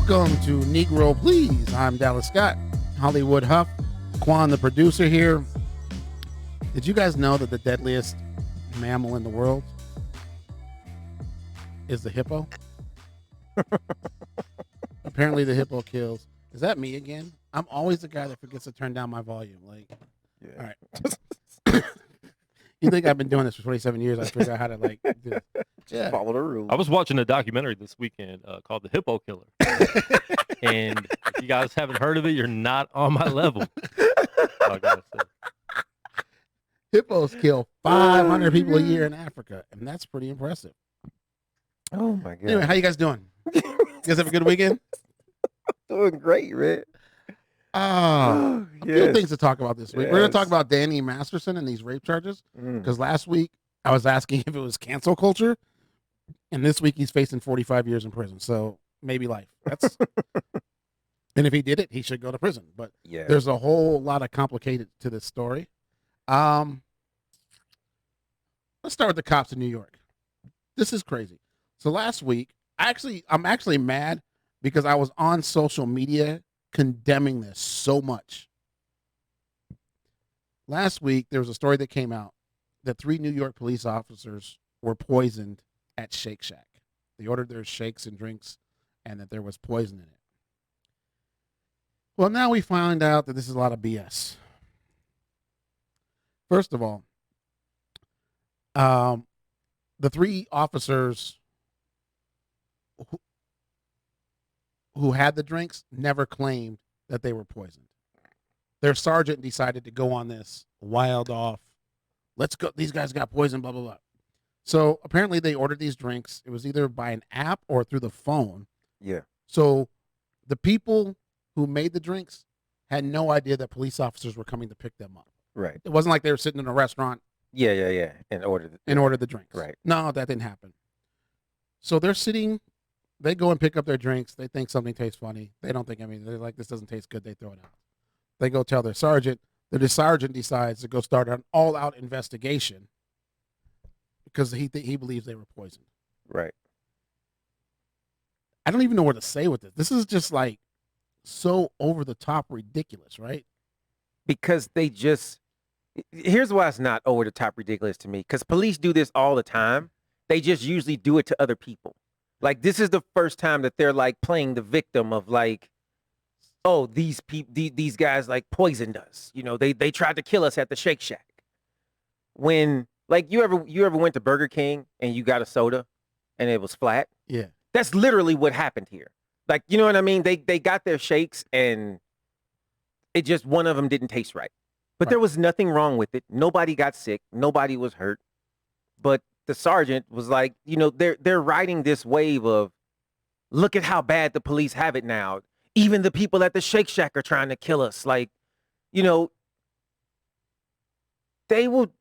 Welcome to Negro Please. I'm Dallas Scott, Hollywood Huff, Quan the producer here. Did you guys know that the deadliest mammal in the world is the hippo? Apparently the hippo kills. Is that me again? I'm always the guy that forgets to turn down my volume. Like, yeah. All right. You think I've been doing this for 27 years? I figure out how to do this. Yeah. Follow the rules. I was watching a documentary this weekend called The Hippo Killer. And if you guys haven't heard of it, you're not on my level. That's all I gotta say. Hippos kill 500 people a year in Africa, and that's pretty impressive. Oh, my God. Anyway, how you guys doing? You guys have a good weekekend? Doing great, man. A few things to talk about this week. Yes. We're going to talk about Danny Masterson and these rape charges, because last week I was asking if it was cancel culture, and this week he's facing 45 years in prison, so maybe life. That's and if he did it, he should go to prison. But there's a whole lot of complicated to this story. Let's start with the cops in New York. This is crazy. So last week, I'm actually mad because I was on social media condemning this so much. Last week, there was a story that came out that 3 New York police officers were poisoned at Shake Shack. They ordered their shakes and drinks, and that there was poison in it. Well, now we find out that this is a lot of BS. First of all, the 3 officers who had the drinks never claimed that they were poisoned. Their sergeant decided to go on this wild off, let's go, these guys got poisoned, blah, blah, blah. So apparently they ordered these drinks. It was either by an app or through the phone. Yeah. So the people who made the drinks had no idea that police officers were coming to pick them up. Right. It wasn't like they were sitting in a restaurant. Yeah. And ordered the drinks. Right. No, that didn't happen. So they're sitting, they go and pick up their drinks. They think something tastes funny. They don't think, they're like, this doesn't taste good. They throw it out. They go tell their sergeant. The sergeant decides to go start an all-out investigation because he believes they were poisoned. Right. I don't even know what to say with this. This is just like so over-the-top ridiculous, right? Because here's why it's not over-the-top ridiculous to me. Because police do this all the time. They just usually do it to other people. Like, this is the first time that they're like playing the victim of like, oh, these guys like poisoned us. You know, they tried to kill us at the Shake Shack. When like you ever went to Burger King and you got a soda and it was flat? Yeah. That's literally what happened here. Like, you know what I mean? They got their shakes and it just, one of them didn't taste right. But there was nothing wrong with it. Nobody got sick. Nobody was hurt. But the sergeant was like, you know, they're riding this wave of, look at how bad the police have it now. Even the people at the Shake Shack are trying to kill us. Like, you know, they will.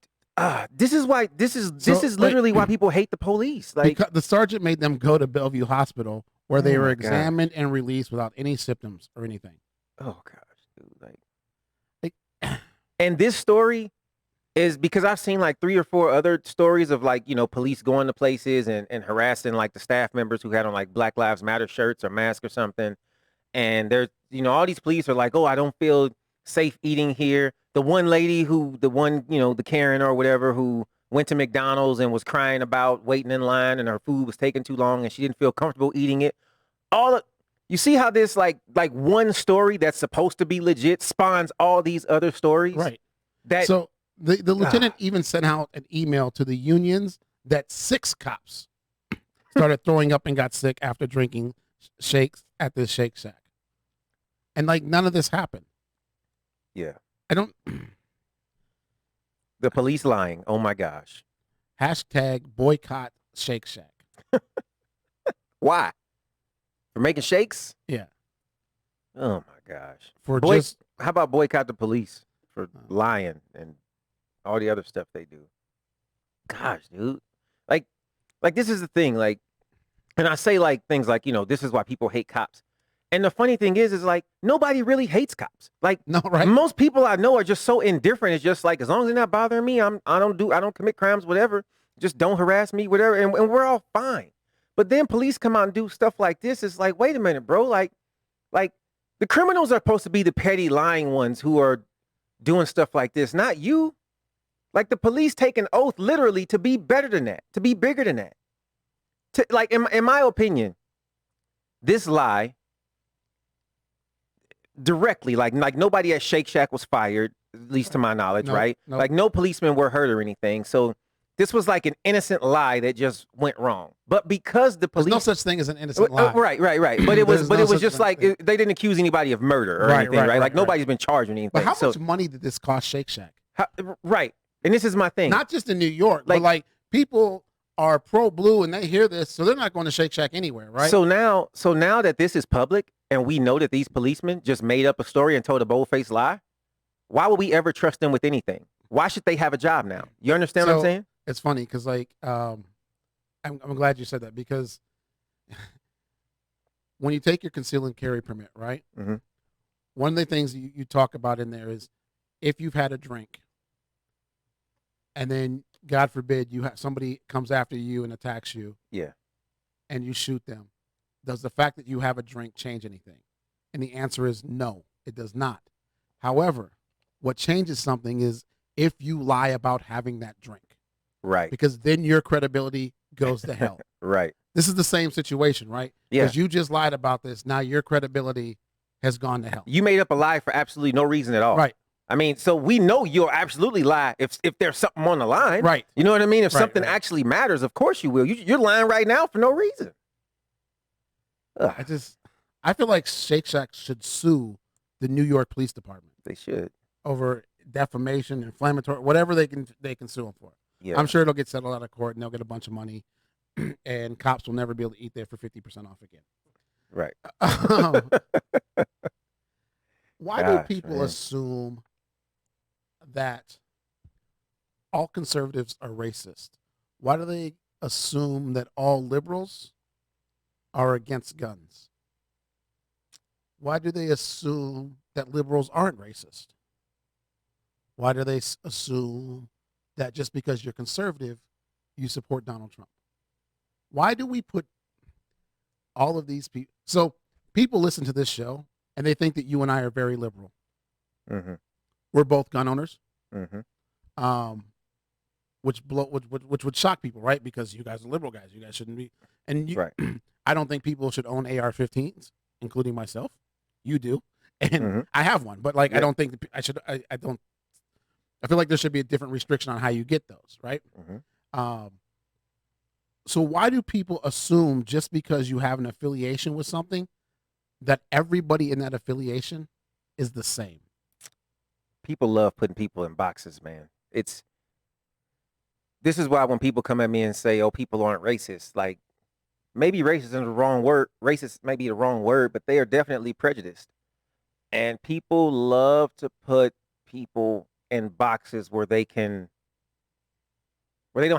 This is literally why people hate the police. Like, because the sergeant made them go to Bellevue Hospital where they were examined and released without any symptoms or anything. Oh gosh, dude! And this story is because I've seen like 3 or 4 other stories of like, you know, police going to places and harassing like the staff members who had on like Black Lives Matter shirts or masks or something. And there's, you know, all these police are like, oh, I don't feel safe eating here. The one lady the Karen or whatever, who went to McDonald's and was crying about waiting in line and her food was taking too long and she didn't feel comfortable eating it. You see how this like one story that's supposed to be legit spawns all these other stories? Right. So the lieutenant even sent out an email to the unions that 6 cops started throwing up and got sick after drinking shakes at this Shake Shack. And like none of this happened. Yeah. The police lying. Oh my gosh. # boycott Shake Shack. Why? For making shakes? Yeah. Oh my gosh. How about boycott the police for lying and all the other stuff they do? Gosh, dude. Like this is the thing, like, and I say like things like, you know, this is why people hate cops. And the funny thing is like nobody really hates cops. Like, no, right? Most people I know are just so indifferent. It's just like, as long as they're not bothering me, I don't commit crimes, whatever. Just don't harass me, whatever. And we're all fine. But then police come out and do stuff like this. It's like, wait a minute, bro. Like the criminals are supposed to be the petty lying ones who are doing stuff like this, not you. Like the police take an oath literally to be better than that, to be bigger than that. Like in my opinion, this lie directly, like nobody at Shake Shack was fired, at least to my knowledge, right? No. Like no policemen were hurt or anything. So this was like an innocent lie that just went wrong. But because the police, there's no such thing as an innocent lie. Right. But it was, just like they didn't accuse anybody of murder or anything, right? Like nobody's been charged or anything. But how much money did this cost Shake Shack? Right. And this is my thing. Not just in New York, but like people are pro blue and they hear this, so they're not going to Shake Shack anywhere, right? So now that this is public and we know that these policemen just made up a story and told a bold-faced lie, why would we ever trust them with anything? Why should they have a job now? You understand what I'm saying? It's funny because like I'm glad you said that, because when you take your conceal and carry permit, right? Mm-hmm. One of the things you talk about in there is if you've had a drink and then, God forbid, somebody comes after you and attacks you, yeah, and you shoot them, does the fact that you have a drink change anything? And the answer is no, it does not. However, what changes something is if you lie about having that drink. Right. Because then your credibility goes to hell. Right. This is the same situation, right? Yeah. Because you just lied about this. Now your credibility has gone to hell. You made up a lie for absolutely no reason at all. Right. I mean, so we know you'll absolutely lie if there's something on the line. Right. You know what I mean? If something actually matters, of course you will. You're lying right now for no reason. I feel like Shake Shack should sue the New York Police Department. They should. Over defamation, inflammatory, whatever they can sue them for. Yeah. I'm sure it'll get settled out of court and they'll get a bunch of money and cops will never be able to eat there for 50% off again. Right. Why do people assume that all conservatives are racist? Why do they assume that all liberals are against guns? Why do they assume that liberals aren't racist? Why do they assume that just because you're conservative, you support Donald Trump? Why do we put all of these people? So people listen to this show and they think that you and I are very liberal. Mm-hmm. We're both gun owners. Mm-hmm. Which would shock people, right? Because you guys are liberal guys. You guys shouldn't be. And right. I don't think people should own AR-15s, including myself. You do, and I have one, but like I don't think I should. I don't. I feel like there should be a different restriction on how you get those, right? Mm-hmm. So why do people assume just because you have an affiliation with something that everybody in that affiliation is the same? People love putting people in boxes, man. This is why when people come at me and say, "Oh, people aren't racist," like maybe racist is the wrong word. Racist may be the wrong word, but they are definitely prejudiced. And people love to put people in boxes where they don't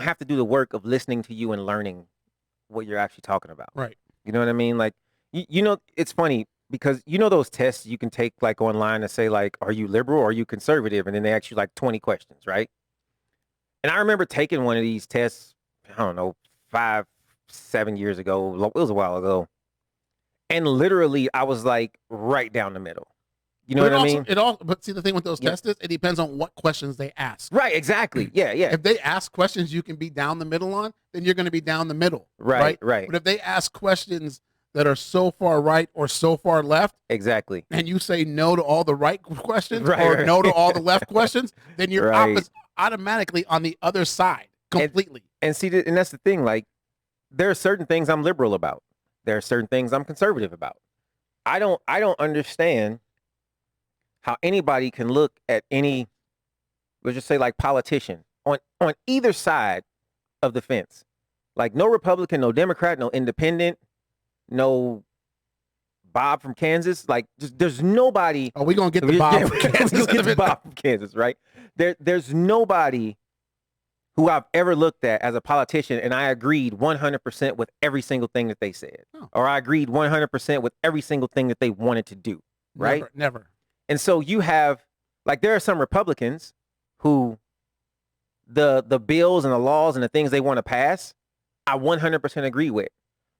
have to do the work of listening to you and learning what you're actually talking about. Right. You know what I mean? Like, you know, it's funny because you know those tests you can take like online and say like, are you liberal or are you conservative? And then they ask you like 20 questions, right? And I remember taking one of these tests, I don't know, 5-7 years ago. It was a while ago. And literally I was like right down the middle. You know what I mean? But see, the thing with those tests is it depends on what questions they ask. Right, exactly. Yeah. If they ask questions you can be down the middle on, then you're going to be down the middle. Right. But if they ask questions that are so far right or so far left, exactly, and you say no to all the right questions or no to all the left questions, then you're automatically on the other side completely. And see, and that's the thing. Like, there are certain things I'm liberal about. There are certain things I'm conservative about. I don't understand how anybody can look at any, let's just say like politician on either side of the fence. Like no Republican, no Democrat, no independent, no Bob from Kansas. Like there's nobody. Oh, we're going to get the Bob from Kansas. We'll get the Bob from Kansas, right? There's nobody who I've ever looked at as a politician and I agreed 100% with every single thing that they said. Oh. Or I agreed 100% with every single thing that they wanted to do, right? Never. And so you have, like, there are some Republicans who the bills and the laws and the things they want to pass, I 100% agree with.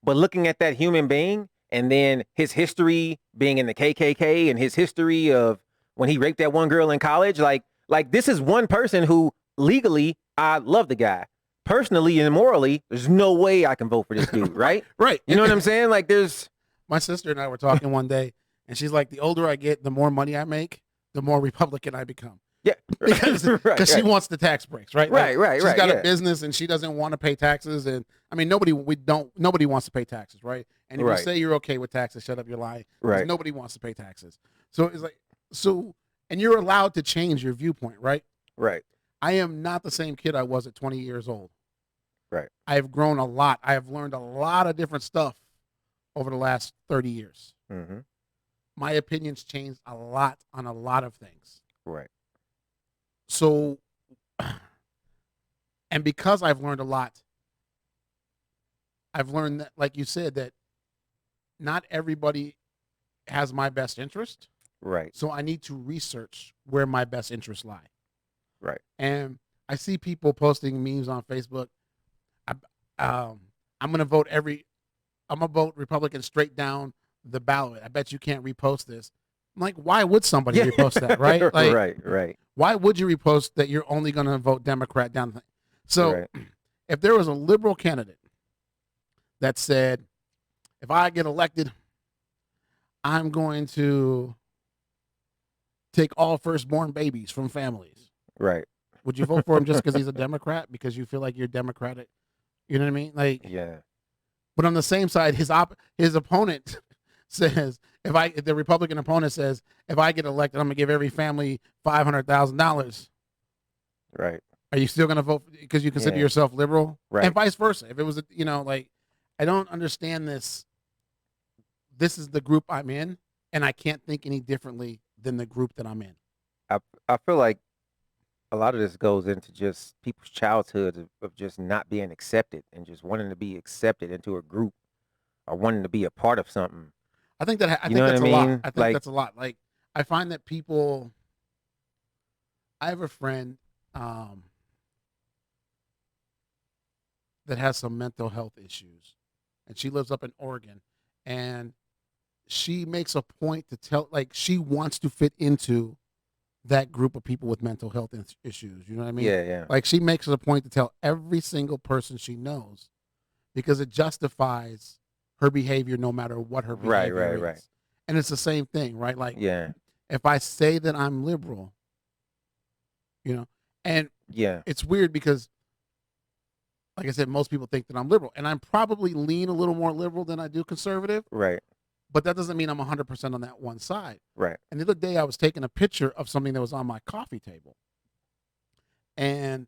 But looking at that human being and then his history being in the KKK and his history of when he raped that one girl in college, like this is one person who legally I love the guy. Personally and morally, there's no way I can vote for this dude, right? Right. You know what I'm saying? Like there's my sister and I were talking one day, and she's like, the older I get, the more money I make, the more Republican I become. Yeah, because she wants the tax breaks, right? Right. She's got a business and she doesn't want to pay taxes, and I mean nobody wants to pay taxes, right? And if you say you're okay with taxes, shut up, you're lying. Right. Nobody wants to pay taxes, so it's like and you're allowed to change your viewpoint, right? Right. I am not the same kid I was at 20 years old. Right. I have grown a lot. I have learned a lot of different stuff over the last 30 years. Mm-hmm. My opinions changed a lot on a lot of things. Right. So, and because I've learned a lot, I've learned that, like you said, that not everybody has my best interest. Right. So I need to research where my best interests lie. Right. And I see people posting memes on Facebook. I'm going to vote Republican straight down the ballot. I bet you can't repost this. I'm like, why would somebody repost that, right? Like, right. Why would you repost that you're only going to vote Democrat down the thing? So if there was a liberal candidate that said, if I get elected, I'm going to take all firstborn babies from families. Right. Would you vote for him just because he's a Democrat? Because you feel like you're Democratic? You know what I mean? Like, yeah. But on the same side, his opponent says, if the Republican opponent says, if I get elected, I'm gonna give every family $500,000. Right. Are you still gonna vote because you consider yourself liberal? Right. And vice versa. If it was, like, I don't understand this. This is the group I'm in, and I can't think any differently than the group that I'm in. I feel like a lot of this goes into just people's childhood of just not being accepted and just wanting to be accepted into a group or wanting to be a part of something. I think that's a lot. I think that's a lot. Like, I find that people. I have a friend that has some mental health issues, and she lives up in Oregon, and she makes a point to tell, like, she wants to fit into that group of people with mental health issues. You know what I mean? Yeah. Like, she makes it a point to tell every single person she knows because it justifies her behavior no matter what her behavior is. Right. And it's the same thing, right? Like, if I say that I'm liberal, and it's weird because, like I said, most people think that I'm liberal, and I'm probably lean a little more liberal than I do conservative. Right. But that doesn't mean I'm 100% on that one side. Right. And the other day I was taking a picture of something that was on my coffee table. And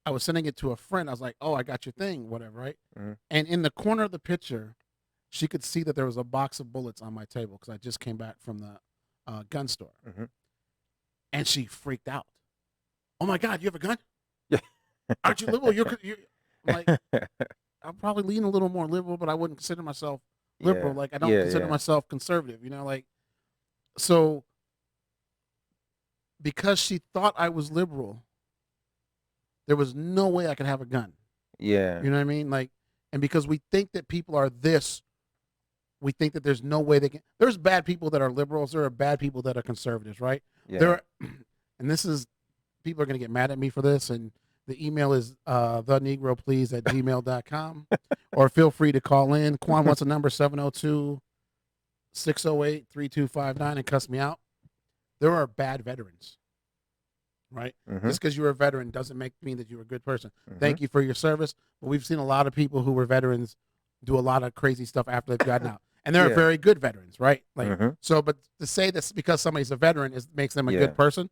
I was sending it to a friend. I was like, oh, I got your thing, whatever, right? Mm-hmm. And in the corner of the picture, she could see that there was a box of bullets on my table because I just came back from the gun store. Mm-hmm. And she freaked out. Oh, my God, you have a gun? Yeah. Aren't you liberal? You're like, I'll probably lean a little more liberal, but I wouldn't consider myself liberal. Like, I don't consider myself conservative, like, so because she thought I was liberal, there was no way I could have a gun. Yeah. You know what I mean? Like, and because we think that people are this, we think that there's no way they can. There's bad people that are liberals. There are bad people that are conservatives, right? Yeah. There are, and this is, people are going to get mad at me for this, and the email is thenegroPlease@gmail.com, or feel free to call in. Quan wants a number 702-608-3259 and cuss me out. There are bad veterans, right? Mm-hmm. Just because you're a veteran doesn't mean that you're a good person. Mm-hmm. Thank you for your service, but we've seen a lot of people who were veterans do a lot of crazy stuff after they've gotten out. And they're very good veterans, right? Like, so, but to say this because somebody's a veteran makes them a good person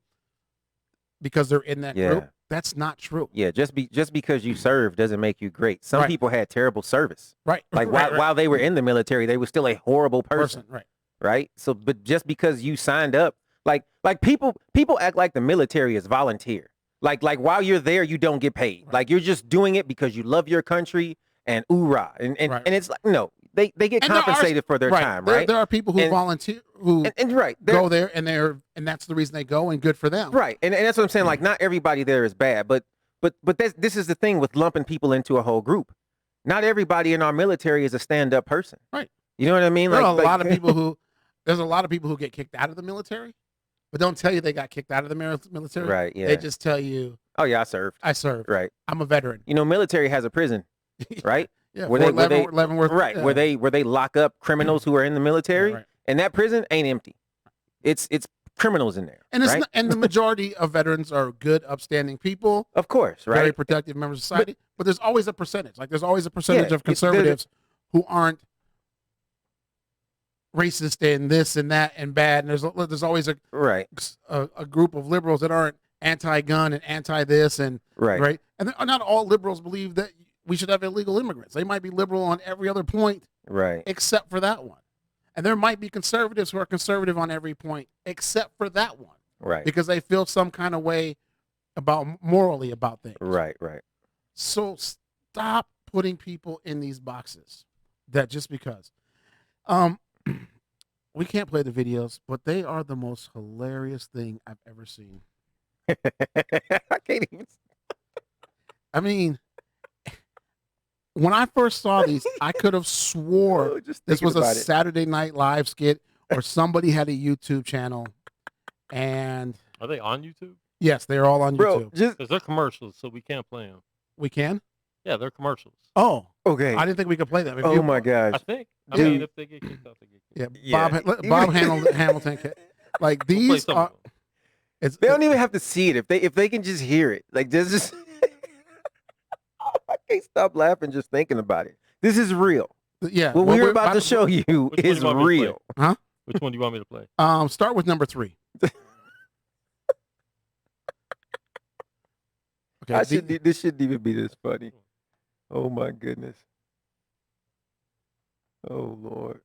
because they're in that group, that's not true. Yeah, just because you serve doesn't make you great. Some people had terrible service. Right. Like while they were in the military, they were still a horrible person. Right. Right? So, but just because you signed up, like people act like the military is volunteer. Like while you're there, you don't get paid. Right. Like you're just doing it because you love your country and hoorah. And it's like, no, they get compensated for their time, right? There are people who volunteer who go there and that's the reason they go, and good for them. Right. And that's what I'm saying. Like, not everybody there is bad, but this is the thing with lumping people into a whole group. not everybody in our military is a stand-up person. Right. You know what I mean? There's a lot of people who get kicked out of the military, but don't tell you they got kicked out of the military. Right, yeah. They just tell you, oh yeah, I served. Right. I'm a veteran. You know, military has a prison, right? Yeah. Where they lock up criminals who are in the military, right. And that prison ain't empty. It's criminals in there. And right? And the majority of veterans are good, upstanding people. Of course, right? Very protective members of society. But there's always a percentage. Like there's always a percentage of conservatives who aren't racist and this and that and bad. And there's always a group of liberals that aren't anti-gun and anti-this and right. And not all liberals believe that we should have illegal immigrants. They might be liberal on every other point, right, except for that one. And there might be conservatives who are conservative on every point except for that one, right, because they feel some kind of way morally about things, right. So stop putting people in these boxes. That just because. We can't play the videos, but they are the most hilarious thing I've ever seen. I can't even. I mean, when I first saw these, I could have swore this was a Saturday Night Live skit or somebody had a YouTube channel. And are they on YouTube? Yes, they're all on YouTube. Because they're commercials, so we can't play them. We can? Yeah, they're commercials. Oh, okay. I didn't think we could play them. Oh my gosh! I think. I mean, if they get kicked out, they get kicked out. Yeah, Bob Hamilton. Like these are. They don't even have to see it if they can just hear it. Like just. I can't stop laughing just thinking about it. This is real. Yeah. What we're about to show you is real. Huh? Which one do you want me to play? Start with number 3. Okay. This shouldn't even be this funny. Oh my goodness. Oh Lord.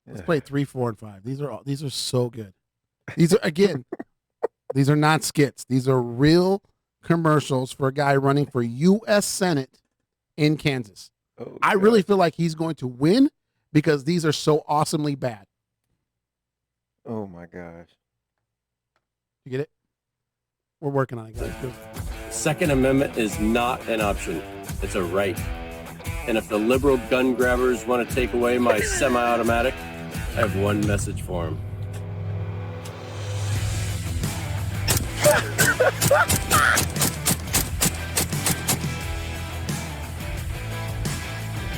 Let's play 3, 4, and 5. These are so good. These are these are not skits. These are real commercials for a guy running for U.S. Senate in Kansas. Oh, I really feel like he's going to win because these are so awesomely bad. Oh my gosh. You get it? We're working on it, guys. Second Amendment is not an option. It's a right. And if the liberal gun grabbers want to take away my semi-automatic, I have one message for them.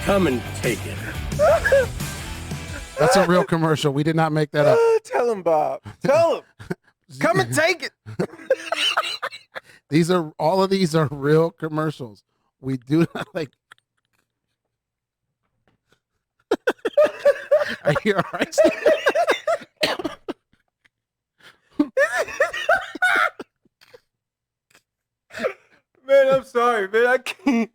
Come and take it. That's a real commercial. We did not make that up. Tell him, Bob. Tell him. Come and take it. All of these are real commercials. We do not like. Are you all right? Man, I'm sorry, man. I can't.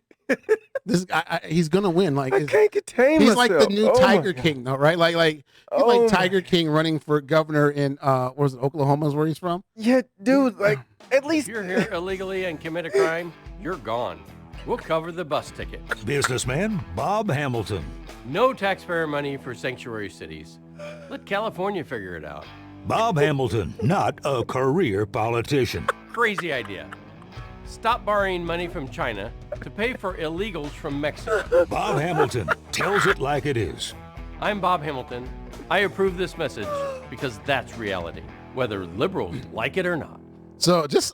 This guy, he's gonna win. Like I can't contain he's myself. Like the new Tiger King, though, right? Like he's like Tiger King running for governor in was it Oklahoma? Is where he's from? Yeah, dude. Like at least if you're here illegally and commit a crime, you're gone. We'll cover the bus ticket. Businessman Bob Hamilton. No taxpayer money for sanctuary cities. Let California figure it out. Bob Hamilton, not a career politician. Crazy idea. Stop borrowing money from China to pay for illegals from Mexico. Bob Hamilton tells it like it is. I'm Bob Hamilton. I approve this message because that's reality, whether liberals like it or not. So just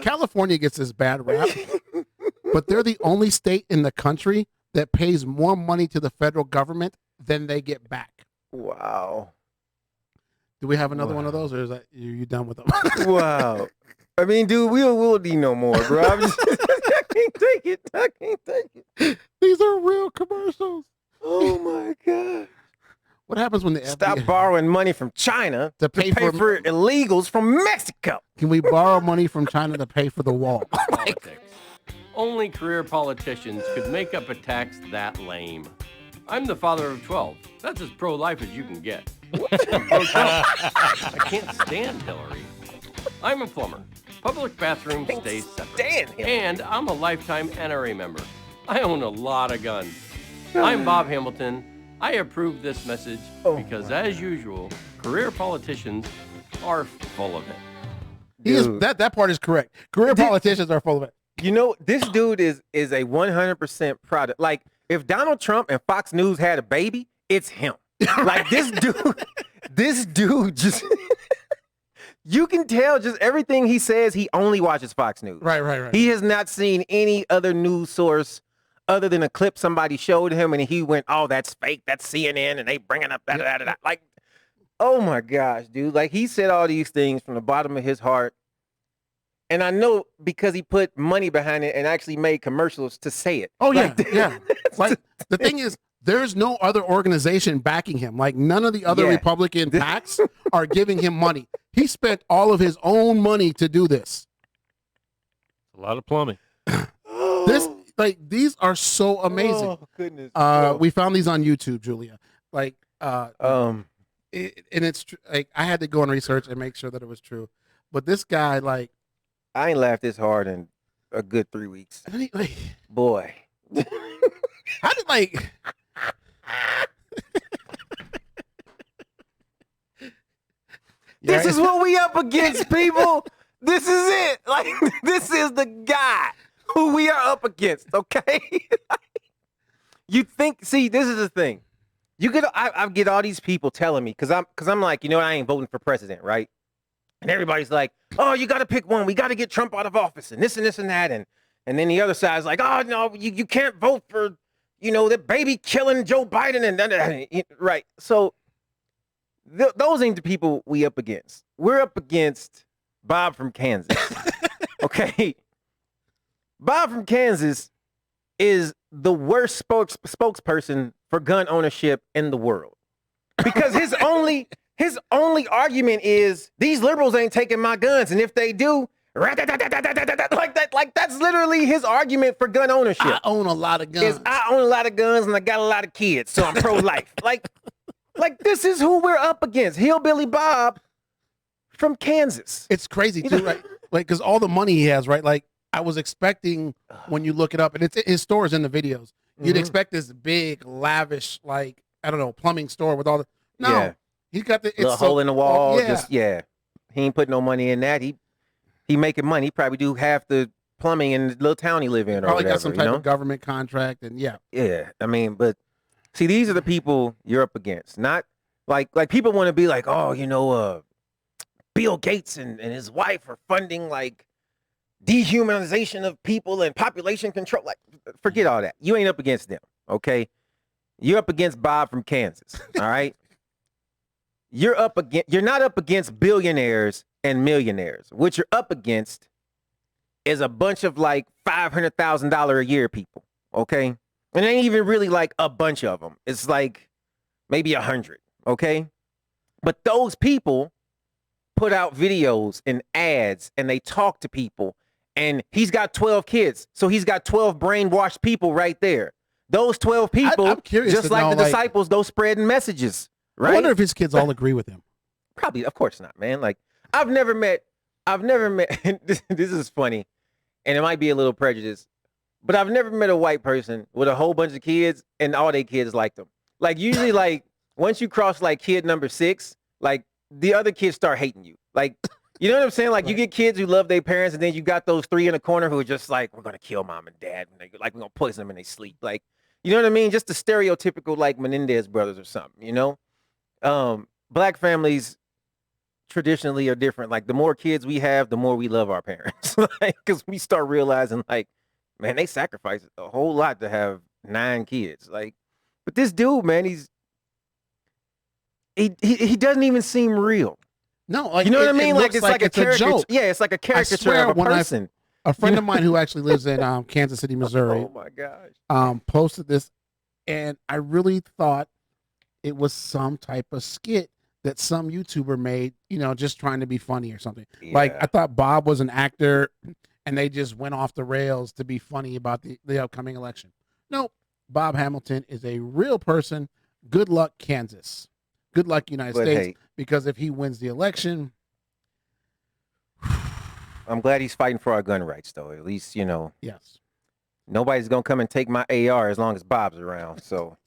California gets this bad rap, but they're the only state in the country that pays more money to the federal government than they get back. Wow. Do we have another one of those, or is that you done with them? Wow. I mean, dude, we'll need no more, bro. I can't take it. I can't take it. These are real commercials. Oh my God. What happens when the stop borrowing money from China to pay for illegals from Mexico? Can we borrow money from China to pay for the wall? Politics. Only career politicians could make up a tax that lame. I'm the father of 12. That's as pro-life as you can get. I can't stand Hillary. I'm a plumber. Public bathrooms stay separate. And I'm a lifetime NRA member. I own a lot of guns. I'm Bob Hamilton. I approve this message because, as usual, career politicians are full of it. That part is correct. Career politicians are full of it. You know, this dude is a 100% product. Like, if Donald Trump and Fox News had a baby, it's him. Like, this dude just, you can tell just everything he says, he only watches Fox News. Right. He has not seen any other news source other than a clip somebody showed him, and he went, oh, that's fake, that's CNN, and they bringing up that. Like, oh my gosh, dude. Like, he said all these things from the bottom of his heart. And I know because he put money behind it and actually made commercials to say it. Oh, yeah, yeah. Like, the thing is, there's no other organization backing him. Like, none of the other Republican PACs are giving him money. He spent all of his own money to do this. A lot of plumbing. These are so amazing. Oh, goodness. We found these on YouTube, Julia. Like, and it's like, I had to go and research and make sure that it was true. But this guy, like, I ain't laughed this hard in a good 3 weeks. Boy. How did, like... This is what we up against, people. This is it. Like, this is the guy who we are up against, okay? You think, see, this is the thing. I get all these people telling me, because I'm like, you know, I ain't voting for president, right? And everybody's like, oh, you got to pick one. We got to get Trump out of office and this and this and that. And then the other side's like, oh, no, you can't vote for, you know, the baby killing Joe Biden. And right. So those ain't the people we up against. We're up against Bob from Kansas. Okay. Bob from Kansas is the worst spokesperson for gun ownership in the world. Because his only argument is these liberals ain't taking my guns, and if they do, like that, like that's literally his argument for gun ownership. I own a lot of guns. I own a lot of guns and I got a lot of kids, so I'm pro-life. like this is who we're up against. Hillbilly Bob from Kansas. It's crazy too, right? Like, because all the money he has, right? Like, I was expecting when you look it up, and it's his stores in the videos. You'd expect this big, lavish, like, I don't know, plumbing store with all the He's got the hole in the wall. He ain't put no money in that. He making money. He probably do half the plumbing in the little town he live in. Or probably whatever, got some type of government contract, and yeah. I mean, but see, these are the people you're up against. Not like people want to be like, oh, you know, Bill Gates and his wife are funding like dehumanization of people and population control. Like, forget all that. You ain't up against them, okay? You're up against Bob from Kansas. All right. You're not up against billionaires and millionaires. What you're up against is a bunch of like $500,000 a year people, okay? And it ain't even really like a bunch of them. It's like maybe 100, okay? But those people put out videos and ads and they talk to people, and he's got 12 kids. So he's got 12 brainwashed people right there. Those 12 people, I'm curious just like the disciples, go spreading messages. Right? I wonder if his kids all agree with him. Probably, of course not, man. Like, I've never met, this is funny, and it might be a little prejudice, but I've never met a white person with a whole bunch of kids and all their kids like them. Like, usually, like, once you cross, like, kid number 6, like, the other kids start hating you. Like, you know what I'm saying? Like, you get kids who love their parents, and then you got those 3 in the corner who are just like, we're going to kill mom and dad. And like, we're going to poison them in their sleep. Like, you know what I mean? Just the stereotypical, like, Menendez brothers or something, you know? Black families traditionally are different. Like, the more kids we have, the more we love our parents. Like, because we start realizing, like, man, they sacrifice a whole lot to have 9 kids. Like, but this dude, man, he doesn't even seem real. No, like, you know what I mean? Like, it's like a caricature. Joke. Yeah, it's like a caricature of a person. A friend of mine who actually lives in Kansas City, Missouri. Oh my gosh. Posted this, and I really thought it was some type of skit that some YouTuber made, you know, just trying to be funny or something. Yeah. Like, I thought Bob was an actor, and they just went off the rails to be funny about the upcoming election. No, Bob Hamilton is a real person. Good luck, Kansas. Good luck, United States. Because if he wins the election, I'm glad he's fighting for our gun rights, though. At least, you know. Yes. Nobody's going to come and take my AR as long as Bob's around, so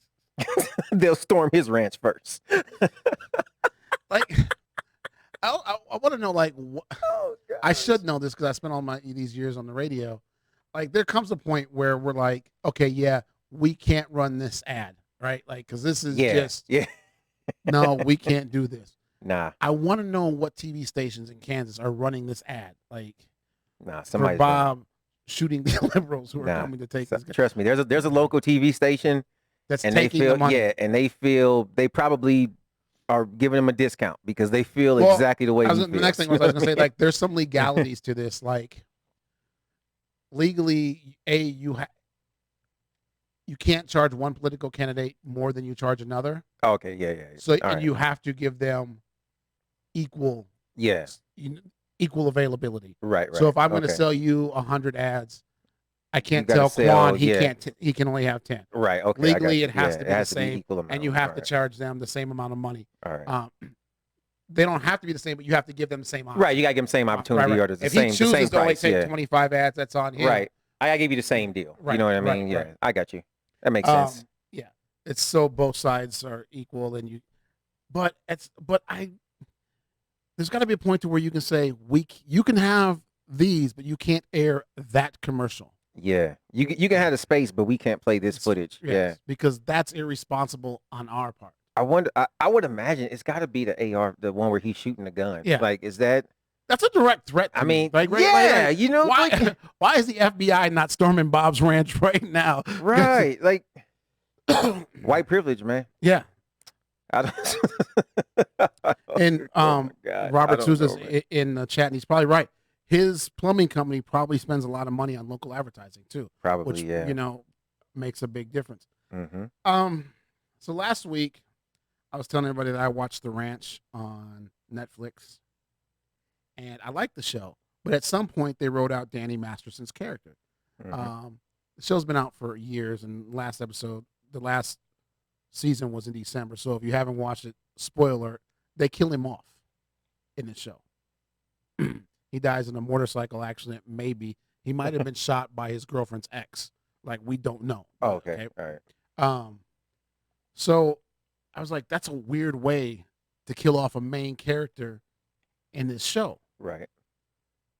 they'll storm his ranch first. Like, I want to know, like, I should know this because I spent all these years on the radio. like there comes a point where we're like, okay, yeah, we can't run this ad, right? Like, because this is just no, we can't do this. Nah. I want to know what TV stations in Kansas are running this ad, like, somebody for Bob shooting the liberals who are coming to take this guy. Trust me, there's a local TV station that's and taking the money. and they feel they probably are giving him a discount because they feel exactly the way he feels. The next thing I was going to say, like, there's some legalities to this. Like, legally, you can't charge one political candidate more than you charge another. Okay, yeah. So, and you have to give them equal availability. Right. So if I'm going to sell you 100 ads, I can't tell Quan he can only have 10. Right. Okay. Legally, it has to be the same, amount, and you have to charge them the same amount of money. All right. They don't have to be the same, but you have to give them the same option. Right. You got to give them the same opportunity or the if same he chooses the same to only price, take 25 ads, that's on him. Right. I give you the same deal. Right. You know what I mean? Right. I got you. That makes sense. Yeah. It's so both sides are equal, and there's got to be a point to where you can say you can have these, but you can't air that commercial. Yeah, you can have the space, but we can't play this footage. Yes, because that's irresponsible on our part. I wonder. I would imagine it's got to be the AR, the one where he's shooting the gun. Yeah, like is that? That's a direct threat. I mean, like, you know, why is the FBI not storming Bob's ranch right now? Right, like white privilege, man. Yeah. And Robert Sousa's in the chat, and he's probably right. His plumbing company probably spends a lot of money on local advertising too. Probably, which, makes a big difference. Mm-hmm. So last week, I was telling everybody that I watched The Ranch on Netflix, and I liked the show. But at some point, they wrote out Danny Masterson's character. Mm-hmm. The show's been out for years, and the last season was in December. So if you haven't watched it, spoiler, they kill him off in the show. He dies in a motorcycle accident, maybe. He might have been shot by his girlfriend's ex. Like, we don't know. Oh, okay. All right. So I was like, that's a weird way to kill off a main character in this show. Right.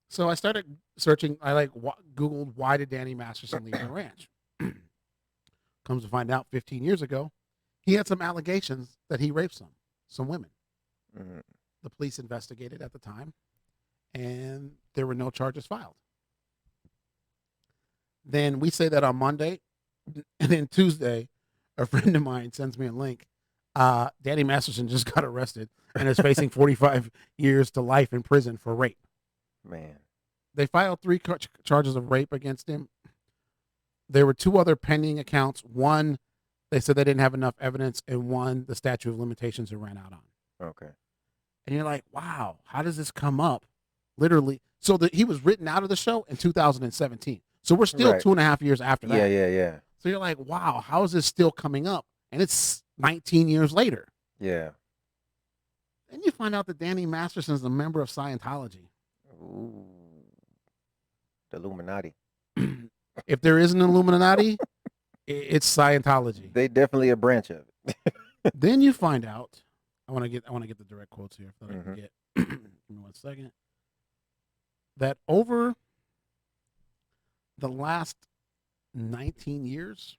So I started searching. I Googled, why did Danny Masterson leave the ranch? Comes to find out 15 years ago, he had some allegations that he raped some women. Mm-hmm. The police investigated at the time, and there were no charges filed. Then we say that on Monday, and then Tuesday, a friend of mine sends me a link. Danny Masterson just got arrested and is facing 45 years to life in prison for rape. Man. They filed 3 charges of rape against him. There were 2 other pending accounts. One, they said they didn't have enough evidence, and one, the statute of limitations had ran out on. Okay. And you're like, wow, how does this come up? Literally. So he was written out of the show in 2017. So we're still 2.5 years after that. Yeah. So you're like, wow, how is this still coming up? And it's 19 years later. Yeah. Then you find out that Danny Masterson is a member of Scientology. Ooh. The Illuminati. If there is an Illuminati, it's Scientology. They definitely a branch of it. Then you find out. I want to get the direct quotes here. If I forget. Give me 1 second. That over the last 19 years,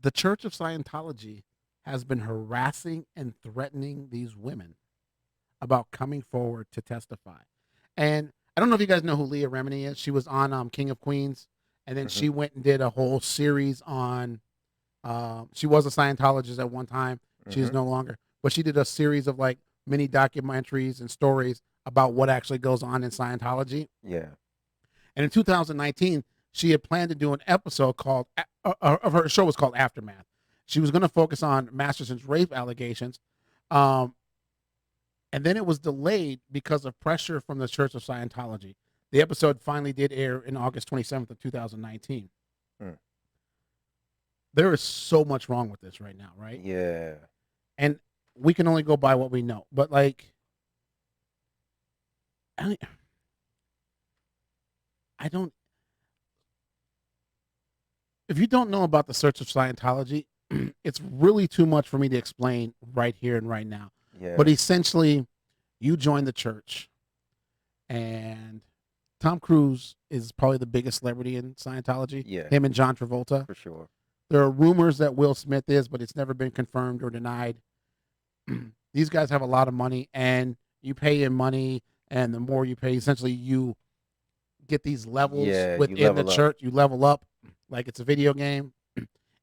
the Church of Scientology has been harassing and threatening these women about coming forward to testify. And I don't know if you guys know who Leah Remini is. She was on King of Queens, and then she went and did a whole series on. She was a Scientologist at one time. She is no longer, but she did a series of like mini documentaries and stories about what actually goes on in Scientology. Yeah. And in 2019, she had planned to do an episode called, her show was called Aftermath. She was going to focus on Masterson's rape allegations. And then it was delayed because of pressure from the Church of Scientology. The episode finally did air in August 27th of 2019. There is so much wrong with this right now, right? Yeah. And we can only go by what we know. But like, I don't, if you don't know about the Church of Scientology, it's really too much for me to explain right here and right now. Yeah. But essentially, you join the church and Tom Cruise is probably the biggest celebrity in Scientology. Yeah. Him and John Travolta. For sure. There are rumors that Will Smith is, but it's never been confirmed or denied. These guys have a lot of money, and you pay in money, and the more you pay, essentially you get these levels within the church. You level up like it's a video game.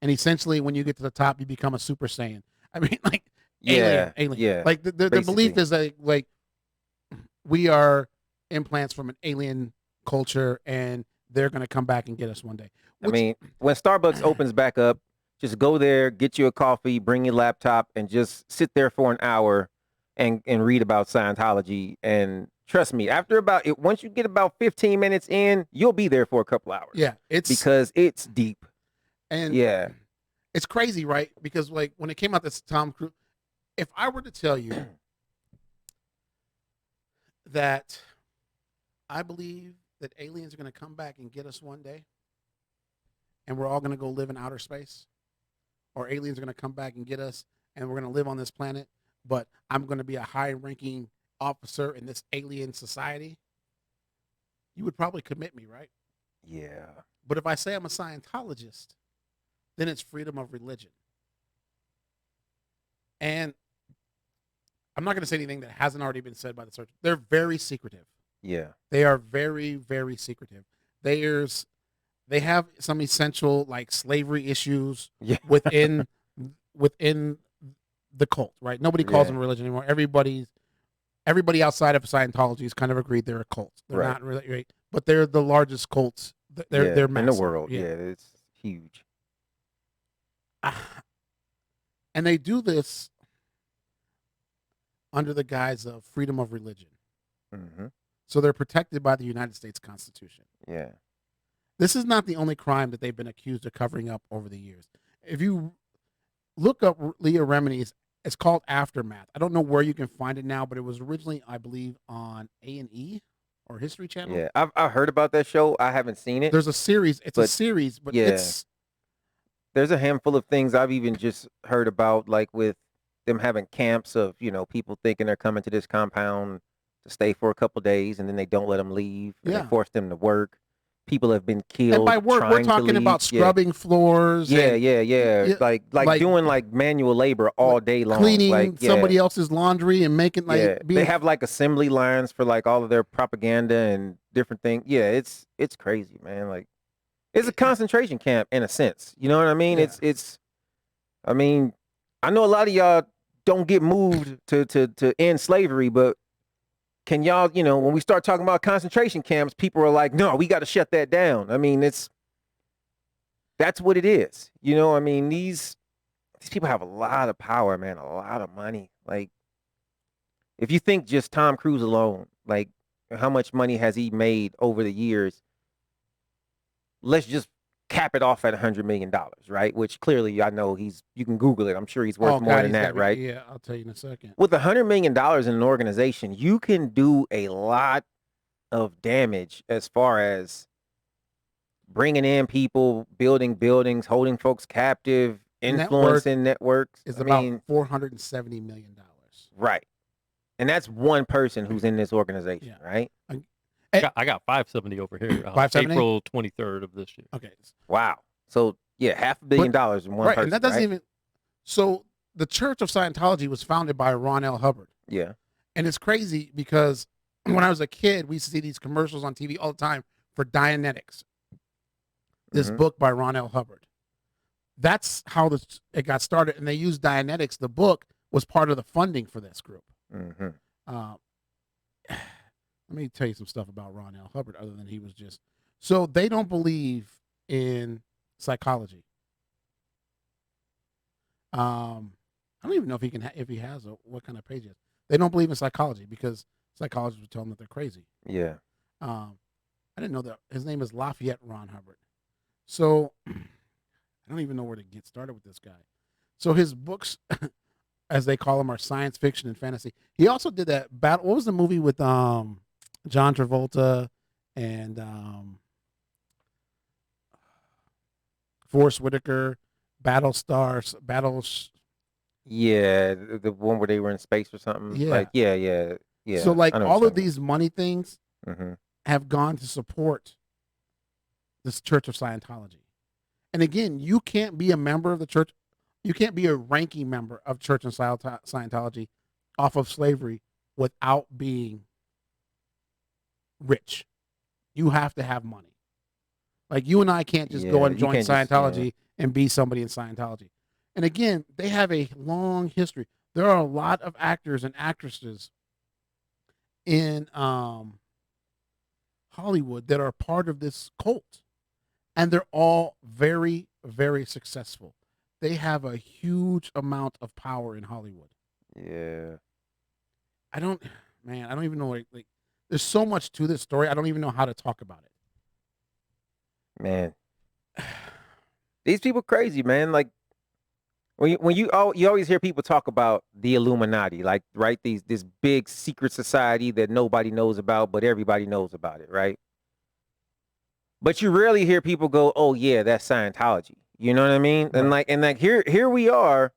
And essentially, when you get to the top, you become a Super Saiyan. I mean, like, alien. Yeah. Like, the belief is that, like, we are implants from an alien culture, and they're going to come back and get us one day. I mean, when Starbucks opens back up, just go there, get you a coffee, bring your laptop, and just sit there for an hour and read about Scientology. And trust me, once you get about 15 minutes in, you'll be there for a couple hours. Yeah, because it's deep. And yeah, it's crazy, right? Because, like, when it came out, this Tom Cruise, if I were to tell you that I believe that aliens are going to come back and get us one day, and we're all going to go live in outer space, or aliens are going to come back and get us, and we're going to live on this planet, but I'm going to be a high-ranking officer in this alien society, you would probably commit me, right? Yeah. But if I say I'm a Scientologist, then it's freedom of religion. And I'm not going to say anything that hasn't already been said by the church. They're very secretive. Yeah. They are very, very secretive. They have some essential, like, slavery issues within the cult, right? Nobody calls them religion anymore. Everybody outside of Scientology has kind of agreed they're a cult. They're not really, right? But they're the largest cults. They're massive. In the world. Yeah, it's huge. And they do this under the guise of freedom of religion. Mm-hmm. So they're protected by the United States Constitution. Yeah. This is not the only crime that they've been accused of covering up over the years. If you look up Leah Remini's, it's called Aftermath. I don't know where you can find it now, but it was originally, I believe, on A&E or History Channel. Yeah, I've heard about that show. I haven't seen it. There's a series. It's a series, but there's a handful of things I've even just heard about, like with them having camps of, people thinking they're coming to this compound to stay for a couple days, and then they don't let them leave. And they force them to work. People have been killed. And by work, we're talking about scrubbing floors. Yeah. Like doing like manual labor all day long. Cleaning somebody else's laundry and making they have like assembly lines for like all of their propaganda and different things. Yeah, it's crazy, man. Like, it's a concentration camp in a sense. You know what I mean? Yeah. I mean, I know a lot of y'all don't get moved to end slavery, but can y'all, when we start talking about concentration camps, people are like, no, we got to shut that down. I mean, that's what it is. I mean, these people have a lot of power, man, a lot of money. Like, if you think just Tom Cruise alone, like, how much money has he made over the years? Let's just cap it off at $100 million, right? Which clearly I know you can Google it. I'm sure he's worth more than that, right? Yeah, I'll tell you in a second. With $100 million in an organization, you can do a lot of damage as far as bringing in people, building buildings, holding folks captive, influencing networks. It's about $470 million. Right. And that's one person who's in this organization, right? I got 570 over here. 570? April 23rd of this year. Okay. Wow. So $500 million in one person. And that doesn't even. So the Church of Scientology was founded by Ron L. Hubbard. Yeah. And it's crazy because when I was a kid, we used to see these commercials on TV all the time for Dianetics. This book by Ron L. Hubbard. That's how it got started. And they used Dianetics. The book was part of the funding for this group. Let me tell you some stuff about Ron L. Hubbard other than he was just... So they don't believe in psychology. I don't even know if he has what kind of page it is. They don't believe in psychology because psychologists would tell them that they're crazy. Yeah. I didn't know that. His name is Lafayette Ron Hubbard. So I don't even know where to get started with this guy. So his books, as they call them, are science fiction and fantasy. He also did that battle. What was the movie with John Travolta and Forrest Whitaker, Battlestars, Battles? Yeah, the one where they were in space or something. Yeah. Like, yeah. So like all of these money things, have gone to support this Church of Scientology. And again, you can't be a member of the church. You can't be a ranking member of Church and Scientology off of slavery without being rich. You have to have money. Like you and I can't just go and join Scientology and be somebody in Scientology. And again, they have a long history. There are a lot of actors and actresses in Hollywood that are part of this cult. And they're all very, very successful. They have a huge amount of power in Hollywood. Yeah. I don't even know, like there's so much to this story. I don't even know how to talk about it. Man. These people crazy, man. Like when you always hear people talk about the Illuminati, like, right? This big secret society that nobody knows about, but everybody knows about it, right? But you rarely hear people go, "Oh yeah, that's Scientology." You know what I mean? Right. And like here we are.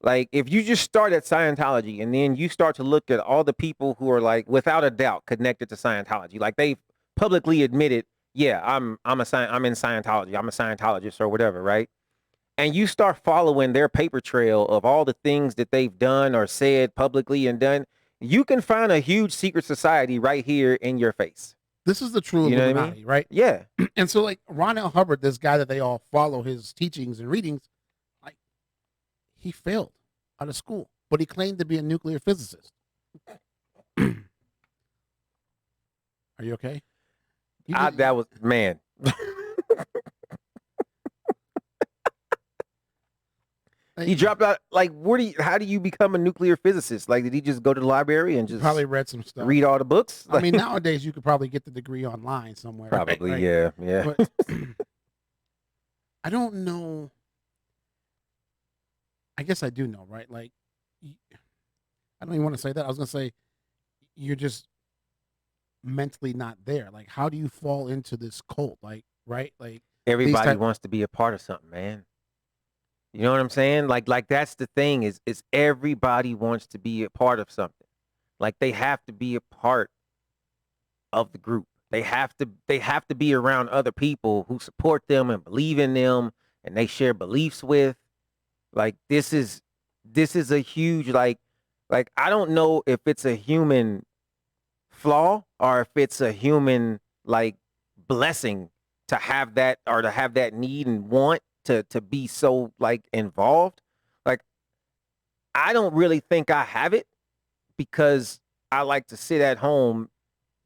Like if you just start at Scientology and then you start to look at all the people who are like without a doubt connected to Scientology, like they've publicly admitted, yeah, I'm in Scientology, I'm a Scientologist or whatever, right? And you start following their paper trail of all the things that they've done or said publicly and done, you can find a huge secret society right here in your face. This is the true Illuminati, right? Yeah. And so like Ron L. Hubbard, this guy that they all follow his teachings and readings, like he failed out of school, but he claimed to be a nuclear physicist. Are you okay? That was, man. He dropped out. Like, how do you become a nuclear physicist? Like, did he just go to the library and just probably read some stuff, read all the books? I mean, nowadays you could probably get the degree online somewhere. Probably, right? Yeah. But I don't know. I guess I do know, right? Like, I don't even want to say that. I was going to say, you're just mentally not there. Like, how do you fall into this cult? Like, right? Like, everybody wants to be a part of something, man. You know what I'm saying? Like that's the thing is everybody wants to be a part of something. Like they have to be a part of the group. They have to be around other people who support them and believe in them and they share beliefs with. Like this is a huge like I don't know if it's a human flaw or if it's a human like blessing to have that or to have that need and want to be so like involved. Like I don't really think I have it because I like to sit at home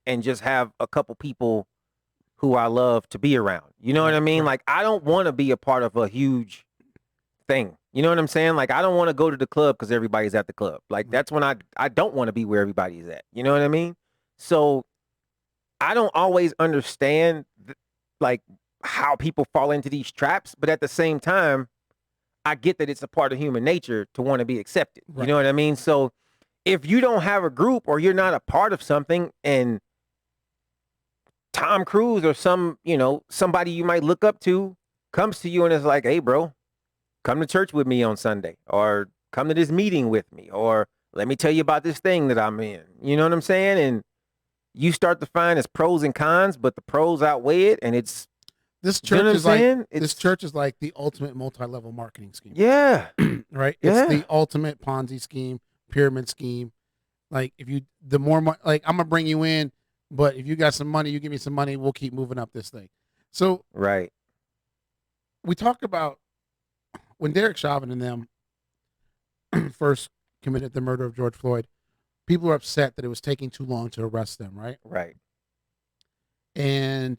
and just have a couple people who I love to be around. You know what I mean? Like I don't want to be a part of a huge thing. You know what I'm saying? Like I don't want to go to the club because everybody's at the club. Like that's when I don't want to be where everybody's at. You know what I mean? So I don't always understand like how people fall into these traps, but at the same time, I get that it's a part of human nature to want to be accepted. Right. You know what I mean? So if you don't have a group or you're not a part of something and Tom Cruise or somebody you might look up to comes to you and is like, hey, bro, come to church with me on Sunday or come to this meeting with me or let me tell you about this thing that I'm in. You know what I'm saying? And you start to find it's pros and cons, but the pros outweigh it. And it's, this church is like the ultimate multi-level marketing scheme. Yeah. Right? It's the ultimate Ponzi scheme, pyramid scheme. Like the more like I'm gonna bring you in, but if you got some money, you give me some money, we'll keep moving up this thing. So right. We talk about when Derek Chauvin and them first committed the murder of George Floyd, people were upset that it was taking too long to arrest them, right? Right. And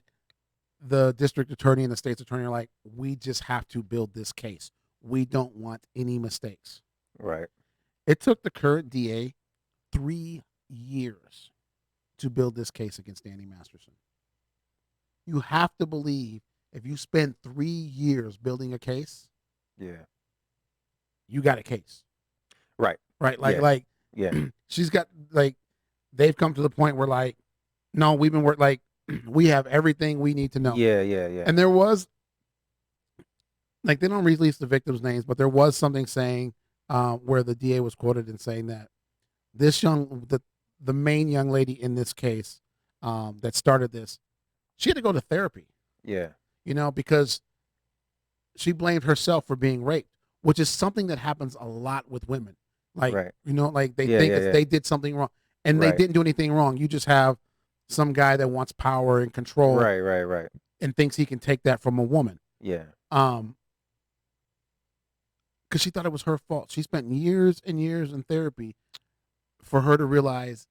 the district attorney and the state's attorney are like, we just have to build this case. We don't want any mistakes. Right. It took the current DA 3 years to build this case against Danny Masterson. You have to believe if you spend 3 years building a case, you got a case. Right. Right. Like, she's got like, they've come to the point where like, no, we've been working like, we have everything we need to know. Yeah. And there was, like, they don't release the victims' names, but there was something saying where the DA was quoted in saying that this the main young lady in this case that started this, she had to go to therapy. Yeah. You know, because she blamed herself for being raped, which is something that happens a lot with women. Like, you know, like they think they did something wrong, and they didn't do anything wrong. You just have some guy that wants power and control, right, and thinks he can take that from a woman. Yeah. Because she thought it was her fault. She spent years and years in therapy for her to realize,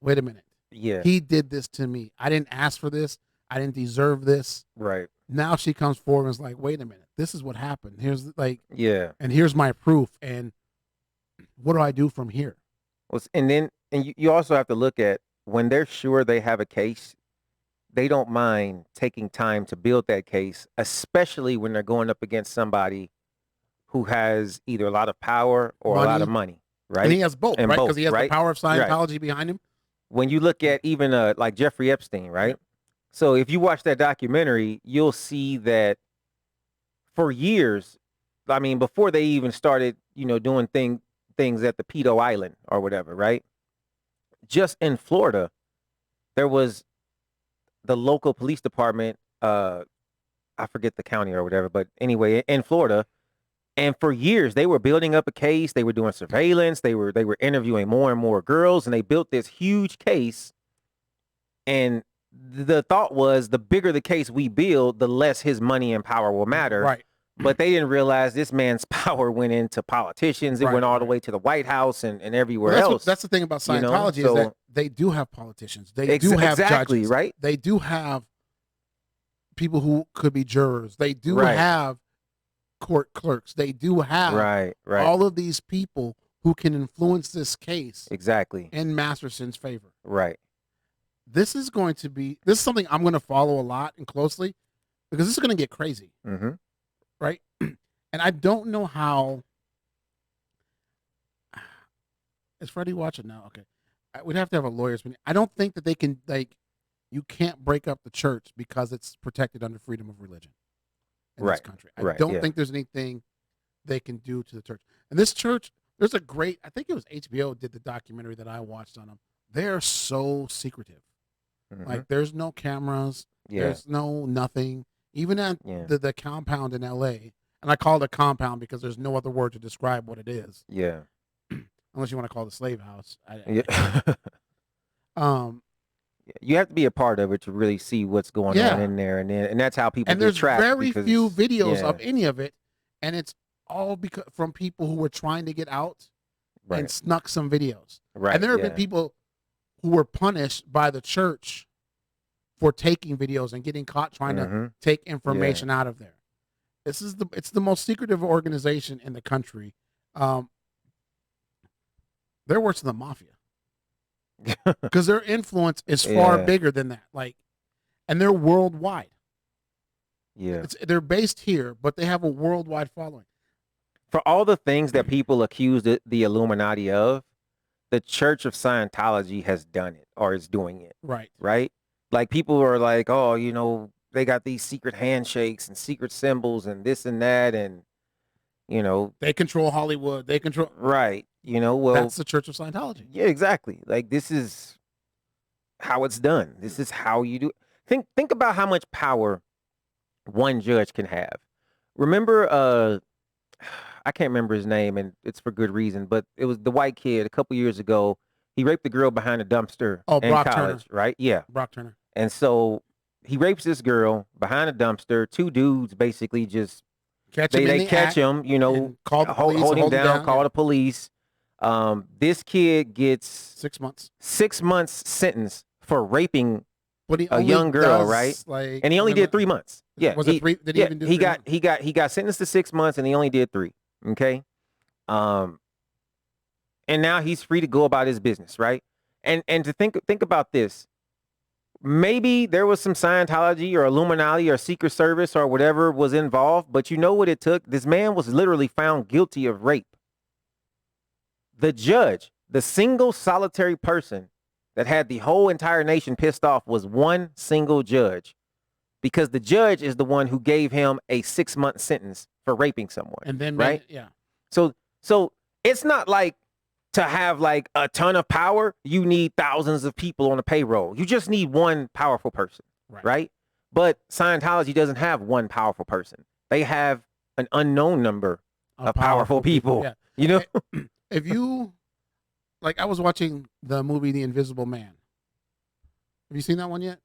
wait a minute. Yeah. He did this to me. I didn't ask for this. I didn't deserve this. Right. Now she comes forward and is like, wait a minute. This is what happened. Here's like, and here's my proof. And what do I do from here? Well, and you also have to look at when they're sure they have a case, they don't mind taking time to build that case, especially when they're going up against somebody who has either a lot of power or a lot of money, right? And he has both, right? Because he has the power of Scientology behind him. When you look at even like Jeffrey Epstein, right? So if you watch that documentary, you'll see that for years, I mean, before they even started, you know, doing things at the pedo island or whatever, right? Just in Florida, there was the local police department, I forget the county or whatever, but anyway, in Florida. And for years, they were building up a case. They were doing surveillance. They were interviewing more and more girls, and they built this huge case. And the thought was, the bigger the case we build, the less his money and power will matter. Right. But they didn't realize this man's power went into politicians. It went all the way to the White House and everywhere else. That's the thing about Scientology, you know? is that they do have politicians. They do have judges. Right? They do have people who could be jurors. They do have court clerks. They do have all of these people who can influence this case in Masterson's favor. Right. This is something I'm going to follow a lot and closely, because this is going to get crazy. Mm-hmm. Right? And I don't know how. Is Freddie watching now? Okay. We'd have to have a lawyer's opinion. I don't think that they can, you can't break up the church because it's protected under freedom of religion in this country. I don't think there's anything they can do to the church. And this church, there's a great, I think it was HBO did the documentary that I watched on them. They're so secretive. Mm-hmm. Like, there's no cameras. There's no nothing. Even at the compound in L.A., and I call it a compound because there's no other word to describe what it is. Yeah. Unless you want to call it a slave house. You have to be a part of it to really see what's going on in there, and that's how people get trapped. And there's very few videos of any of it, and it's all from people who were trying to get out and snuck some videos. Right. And there have been people who were punished by the church for taking videos and getting caught trying to take information out of there. It's the most secretive organization in the country. They're worse than the mafia. Because their influence is far bigger than that. And they're worldwide. Yeah. They're based here, but they have a worldwide following. For all the things that people accuse the Illuminati of, the Church of Scientology has done it or is doing it. Right. Right? Like, people are like, oh, you know, they got these secret handshakes and secret symbols and this and that, and, you know. They control Hollywood. They control. Right. You know, well. That's the Church of Scientology. Yeah, exactly. Like, this is how it's done. This is how you do it. Think about how much power one judge can have. Remember, I can't remember his name, and it's for good reason, but it was the white kid a couple years ago. He raped the girl behind a dumpster in Brock college, Turner. right? Yeah. Brock Turner. And so he rapes this girl behind a dumpster. Two dudes basically just they catch him, you know, hold him down, call the police. This kid gets 6 months. 6 months sentence for raping a young girl, right? And he only did 3 months. Yeah. Was it 3? Did he even do 3 months? He got sentenced to 6 months, and he only did 3. Okay. And now he's free to go about his business, right? And to think about this. Maybe there was some Scientology or Illuminati or Secret Service or whatever was involved, but you know what it took? This man was literally found guilty of rape. The judge, the single solitary person that had the whole entire nation pissed off, was one single judge, because the judge is the one who gave him a 6-month sentence for raping someone. And then, right? Yeah. So it's not like to have like a ton of power, you need thousands of people on the payroll. You just need one powerful person, right? But Scientology doesn't have one powerful person. They have an unknown number of powerful people. Yeah. You know, if you like, I was watching the movie The Invisible Man. Have you seen that one yet?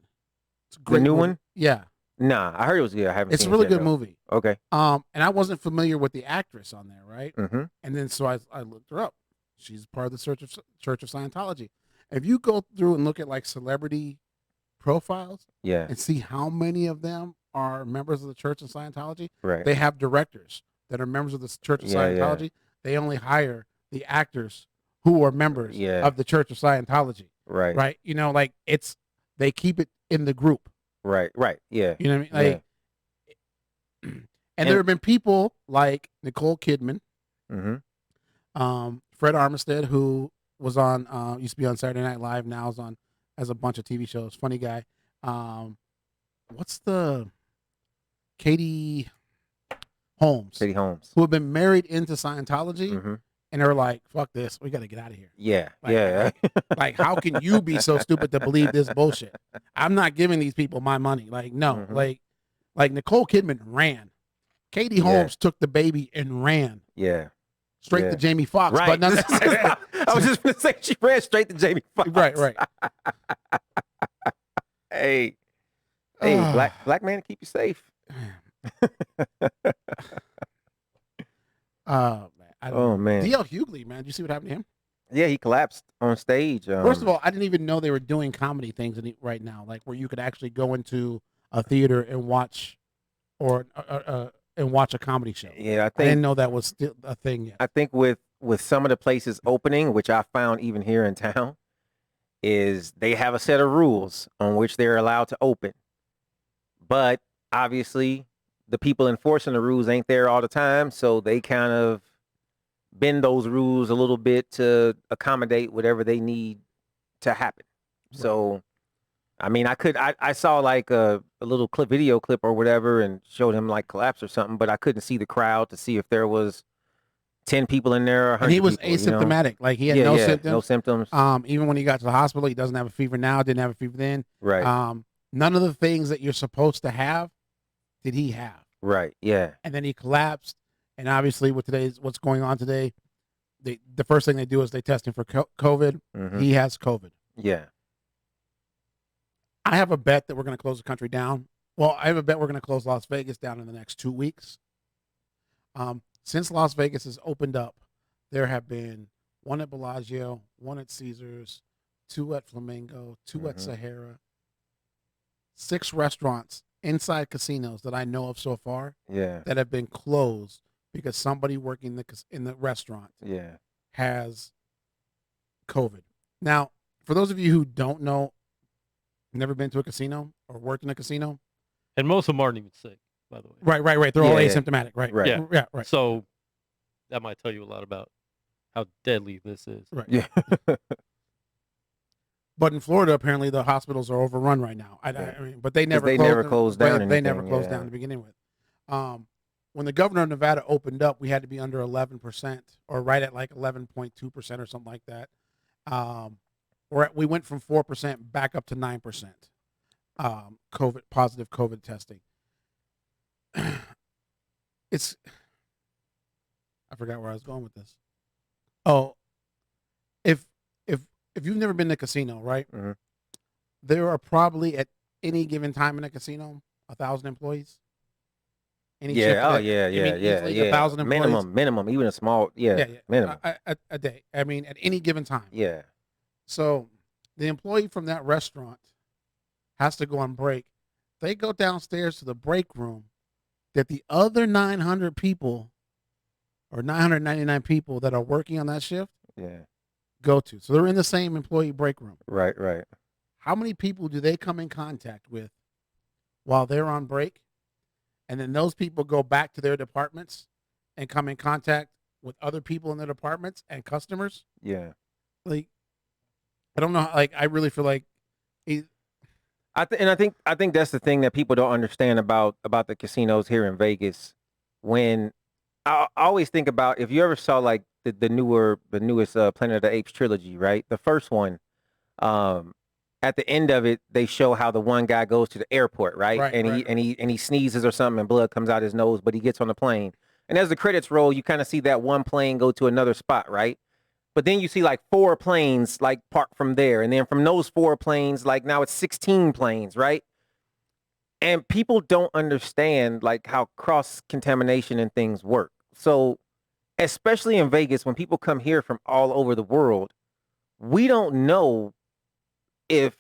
It's a great the new movie. one. Yeah. Nah, I heard it was good. I haven't. It's seen a really it yet, good though. movie. Okay. And I wasn't familiar with the actress on there, right? Mm-hmm. And then so I looked her up. She's part of the Church of Scientology. If you go through and look at like celebrity profiles, Yeah. and see how many of them are members of the Church of Scientology, Right. they have directors that are members of the Church of Scientology. They only hire the actors who are members of the Church of Scientology. Right. Right. You know, like they keep it in the group. Right. Right. Yeah. You know what I mean? Like, and there have been people like Nicole Kidman, Mm-hmm. Fred Armstead, who was on used to be on Saturday Night Live, now is on as a bunch of TV shows. Funny guy. What's the Katie Holmes? Katie Holmes. Who have been married into Scientology, Mm-hmm. and they're like, "Fuck this, we got to get out of here." Yeah. Like, yeah. Like, how can you be so stupid to believe this bullshit? I'm not giving these people my money. Like, no. Mhm. Like Nicole Kidman ran. Katie Holmes took the baby and ran. Yeah. Straight to Jamie Foxx. Right. But I was just gonna say she ran straight to Jamie Foxx. Right. Hey, black man, keep you safe. Man. D.L. Hughley, man. Did you see what happened to him? Yeah, he collapsed on stage. First of all, I didn't even know they were doing comedy things right now, like where you could actually go into a theater and watch, or watch a comedy show. Yeah, I didn't know that was still a thing yet. I think with some of the places opening, which I found even here in town, is they have a set of rules on which they're allowed to open. But obviously, the people enforcing the rules ain't there all the time, so they kind of bend those rules a little bit to accommodate whatever they need to happen. Right. So, I mean, I saw like a little video clip or whatever and showed him like collapse or something, but I couldn't see the crowd to see if there was 10 people in there. Or 100 and he was people, asymptomatic. You know? Like he had no symptoms. No symptoms. Even when he got to the hospital, he doesn't have a fever now, didn't have a fever then. Right. None of the things that you're supposed to have did he have. Right. Yeah. And then he collapsed. And obviously with what's going on today, the first thing they do is they test him for COVID. Mm-hmm. He has COVID. Yeah. I have a bet that we're going to close the country down. Well, I have a bet we're going to close Las Vegas down in the next 2 weeks. Since Las Vegas has opened up, there have been one at Bellagio, one at Caesars, 2 at Flamingo, 2 at Sahara, 6 restaurants inside casinos that I know of so far that have been closed because somebody working in the restaurant has COVID. Now, for those of you who don't know, never been to a casino or worked in a casino. And most of them aren't even sick, by the way. Right. They're all asymptomatic. Right. Yeah. Right. So that might tell you a lot about how deadly this is. Right. Yeah. But in Florida, apparently the hospitals are overrun right now. I mean, but they never closed down. They never closed down to begin with. When the governor of Nevada opened up, we had to be under 11% or right at like 11.2% or something like that. We went from 4% back up to 9%. Positive COVID testing. I forgot where I was going with this. Oh, if you've never been to a casino, right? Mm-hmm. There are probably at any given time in a casino 1,000 employees. Yeah. 1,000 employees. Minimum, even a small, minimum a day. I mean, at any given time. Yeah. So the employee from that restaurant has to go on break. They go downstairs to the break room that the other 900 people or 999 people that are working on that shift go to. So they're in the same employee break room. Right. How many people do they come in contact with while they're on break? And then those people go back to their departments and come in contact with other people in their departments and customers. Yeah. Like, I don't know. Like, I really feel like I think that's the thing that people don't understand about the casinos here in Vegas. When I always think about, if you ever saw like the newest Planet of the Apes trilogy, right? The first one, at the end of it, they show how the one guy goes to the airport, right? And he sneezes or something and blood comes out his nose, but he gets on the plane. And as the credits roll, you kind of see that one plane go to another spot, right? But then you see like 4 planes like parked from there. And then from those 4 planes, like now it's 16 planes, right? And people don't understand like how cross-contamination and things work. So especially in Vegas, when people come here from all over the world, we don't know if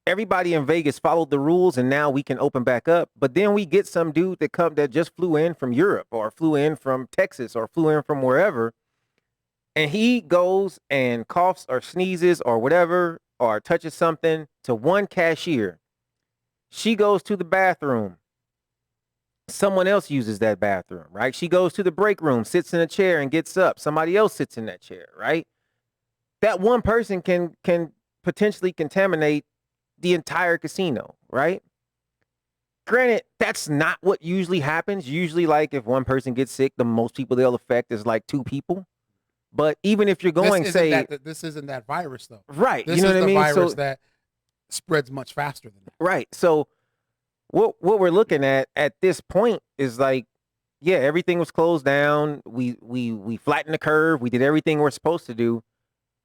everybody in Vegas followed the rules and now we can open back up. But then we get some dude that just flew in from Europe or flew in from Texas or flew in from wherever. And he goes and coughs or sneezes or whatever or touches something to one cashier. She goes to the bathroom. Someone else uses that bathroom, right? She goes to the break room, sits in a chair and gets up. Somebody else sits in that chair, right? That one person can potentially contaminate the entire casino, right? Granted, that's not what usually happens. Usually, like, if one person gets sick, the most people they'll affect is like 2 people. But even if you're going, this isn't that virus, though. Right. This you know is what I mean? the virus that spreads much faster than that. Right. So what we're looking at this point is like, yeah, everything was closed down. We flattened the curve. We did everything we're supposed to do.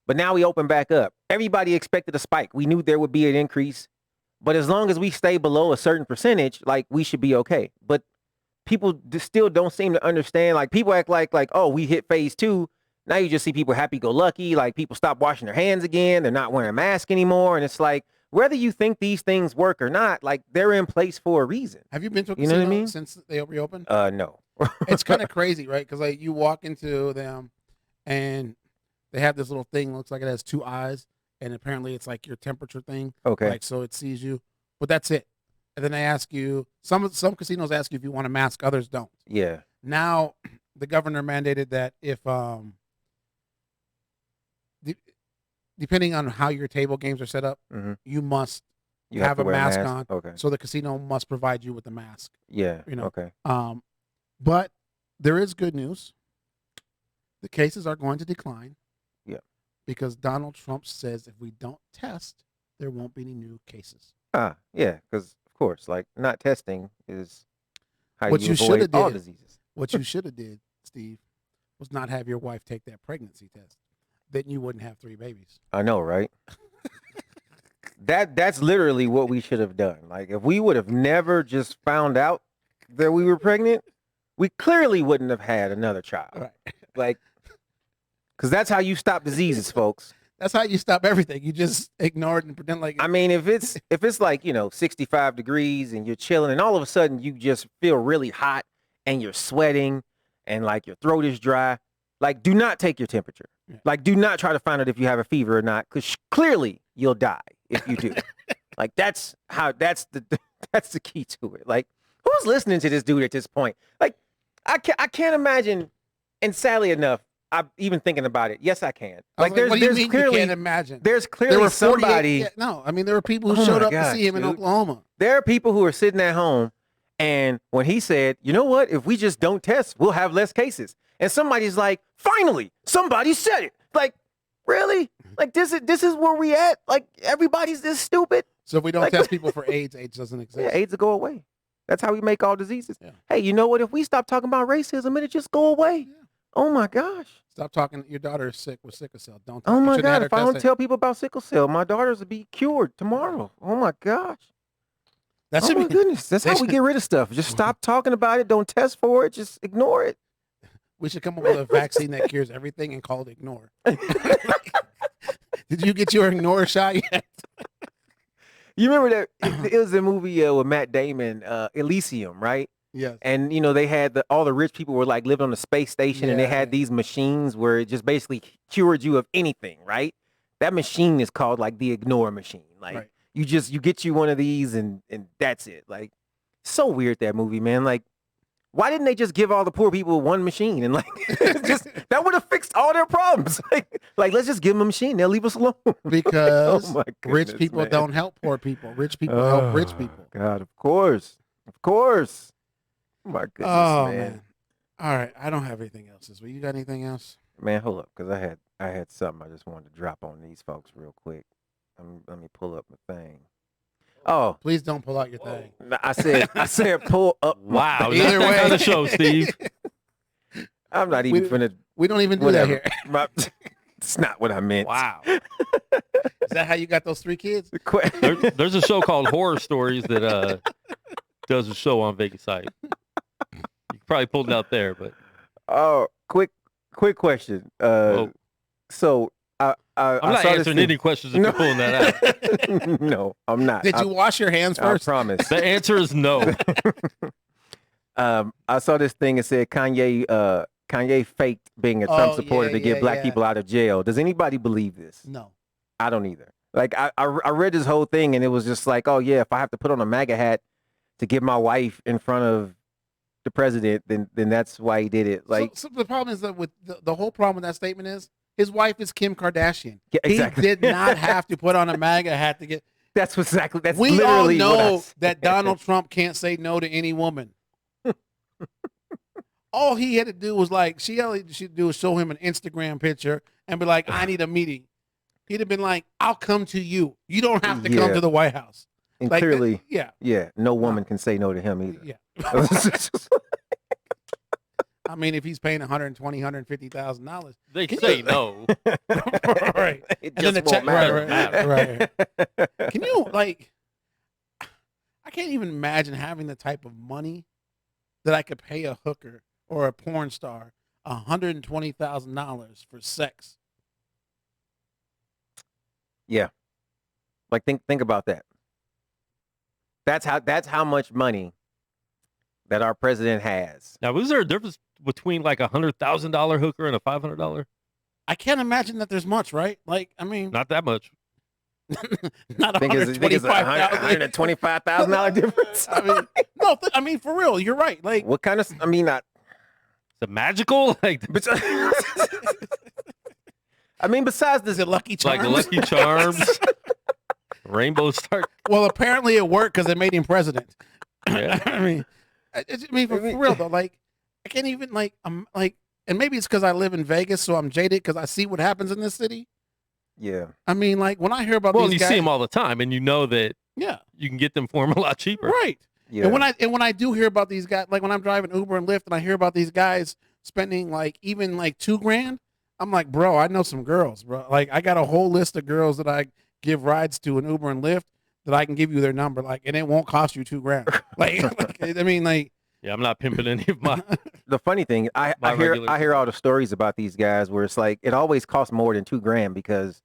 But now we open back up. Everybody expected a spike. We knew there would be an increase. But as long as we stay below a certain percentage, like, we should be okay. But people still don't seem to understand. Like, people act like, oh, we hit phase 2. Now you just see people happy-go-lucky. Like, people stop washing their hands again. They're not wearing a mask anymore. And it's like, whether you think these things work or not, like, they're in place for a reason. Have you been to a casino since they reopened? No. It's kind of crazy, right? Because, like, you walk into them and they have this little thing, looks like it has 2 eyes, and apparently it's like your temperature thing. Okay. Like, so it sees you, but that's it. And then they ask you, some casinos ask you if you want a mask, others don't. Yeah. Now, the governor mandated that if, depending on how your table games are set up, you must have a mask on. Okay. So the casino must provide you with a mask. Yeah. You know. Okay. But there is good news. The cases are going to decline. Yeah. Because Donald Trump says if we don't test, there won't be any new cases. Yeah, because of course, like, not testing is how what you avoid all diseases. What you should have did, Steve, was not have your wife take that pregnancy test. Then you wouldn't have 3 babies. I know, right? That's literally what we should have done. Like, if we would have never just found out that we were pregnant, we clearly wouldn't have had another child. Right. Like, because that's how you stop diseases, folks. That's how you stop everything. You just ignore it and pretend like. I mean, if it's like, 65 degrees and you're chilling and all of a sudden you just feel really hot and you're sweating and like your throat is dry, like, do not take your temperature. Yeah. Like, do not try to find out if you have a fever or not, because clearly you'll die if you do. Like, that's the key to it. Like, who's listening to this dude at this point? Like, I can't imagine. And sadly enough, I'm even thinking about it. Yes, I can. Like, there's clearly, you can't imagine. There's clearly somebody. Yeah, no, I mean, there were people who showed up to see him in Oklahoma. There are people who are sitting at home, and when he said, you know what, if we just don't test, we'll have less cases. And somebody's like, finally, somebody said it. Like, really? Like, this is where we at? Like, everybody's this stupid? So if we don't test people for AIDS doesn't exist. Yeah, AIDS will go away. That's how we make all diseases. Yeah. Hey, you know what? If we stop talking about racism, it'll just go away. Yeah. Oh, my gosh. Stop talking. Your daughter is sick with sickle cell. Don't. Oh, my God. If I don't tell people about sickle cell, my daughters will be cured tomorrow. Oh, my gosh. Oh, my goodness. That's how we get rid of stuff. Just stop talking about it. Don't test for it. Just ignore it. We should come up with a vaccine that cures everything and call it Ignore. Did you get your Ignore shot yet? You remember that it was a movie with Matt Damon, Elysium, right? Yes. And, they had all the rich people were like living on the space station and they had these machines where it just basically cured you of anything, right? That machine is called like the Ignore machine. Like, you get you one of these and that's it. Like, so weird, that movie, man. Like, why didn't they just give all the poor people one machine and like just that would have fixed all their problems? Like let's just give them a machine. They'll leave us alone. Because rich people don't help poor people. Rich people help rich people. God, of course. Oh my goodness, man. All right, I don't have anything else this week. You got anything else? Man, hold up, because I had something I just wanted to drop on these folks real quick. Let me pull up my thing. Oh, Please don't pull out your thing. I said pull up. Wow. Either way. On the show, Steve. I'm not even finna. We don't even do Whatever. that here. It's not what I meant. Wow. Is that how you got those 3 kids? There's a show called Horror Stories that does a show on Vegas site. You probably pulled it out there, but Oh, quick question. So I'm not answering any questions if you're pulling that out. No, I'm not. Did you wash your hands I first? promise. The answer is no. I saw this thing that said Kanye faked being a Trump supporter to get black people out of jail. Does anybody believe this? No. I don't either. Like I read this whole thing and it was just like, oh yeah, if I have to put on a MAGA hat to get my wife in front of the president, then that's why he did it. Like, so the problem is that with the whole problem with that statement is his wife is Kim Kardashian. Yeah, exactly. He did not have to put on a MAGA hat to get. That's We all literally know what that Donald Trump can't say no to any woman. All he had to do was all she should do is show him an Instagram picture and be like, I need a meeting. He'd have been like, I'll come to you. You don't have to come to the White House. And clearly, yeah, no woman can say no to him either. Yeah. I mean, if he's paying $120,000, $150,000, They can say no. right? It And then just the check, won't matter. right. Can you I can't even imagine having the type of money that I could pay a hooker or a porn star $120,000 for sex. Yeah. Like think about that. That's how much money that our president has. Now, was there a difference between like $100,000 hooker and a $500? I can't imagine that there's much, right? Like, I mean, Not that much. not I think it's $125,000 difference. I mean, no, I mean for real, you're right. Like, What kind of? I mean, not. Is it magical? Like I mean, besides this, is it Lucky Charms? like Lucky Charms, Rainbow Star. Well, apparently it worked because it made him president. Yeah. I mean, for real though, like I can't even I'm like, and maybe it's because I live in Vegas, so I'm jaded because I see what happens in this city. yeah. I mean, like when I hear about Well, these you guys, see them all the time, and you know that yeah, you can get them for them a lot cheaper. right. Yeah. And when I do hear about these guys, like when I'm driving Uber and Lyft, and I hear about these guys spending even $2,000, I'm like, bro, I know some girls, bro. Like I got a whole list of girls that I give rides to in Uber and Lyft that I can give you their number, and it won't cost you $2,000. I mean, Yeah, I'm not pimping any of my. The funny thing, I hear all the stories about these guys where it's like it always costs more than $2,000 because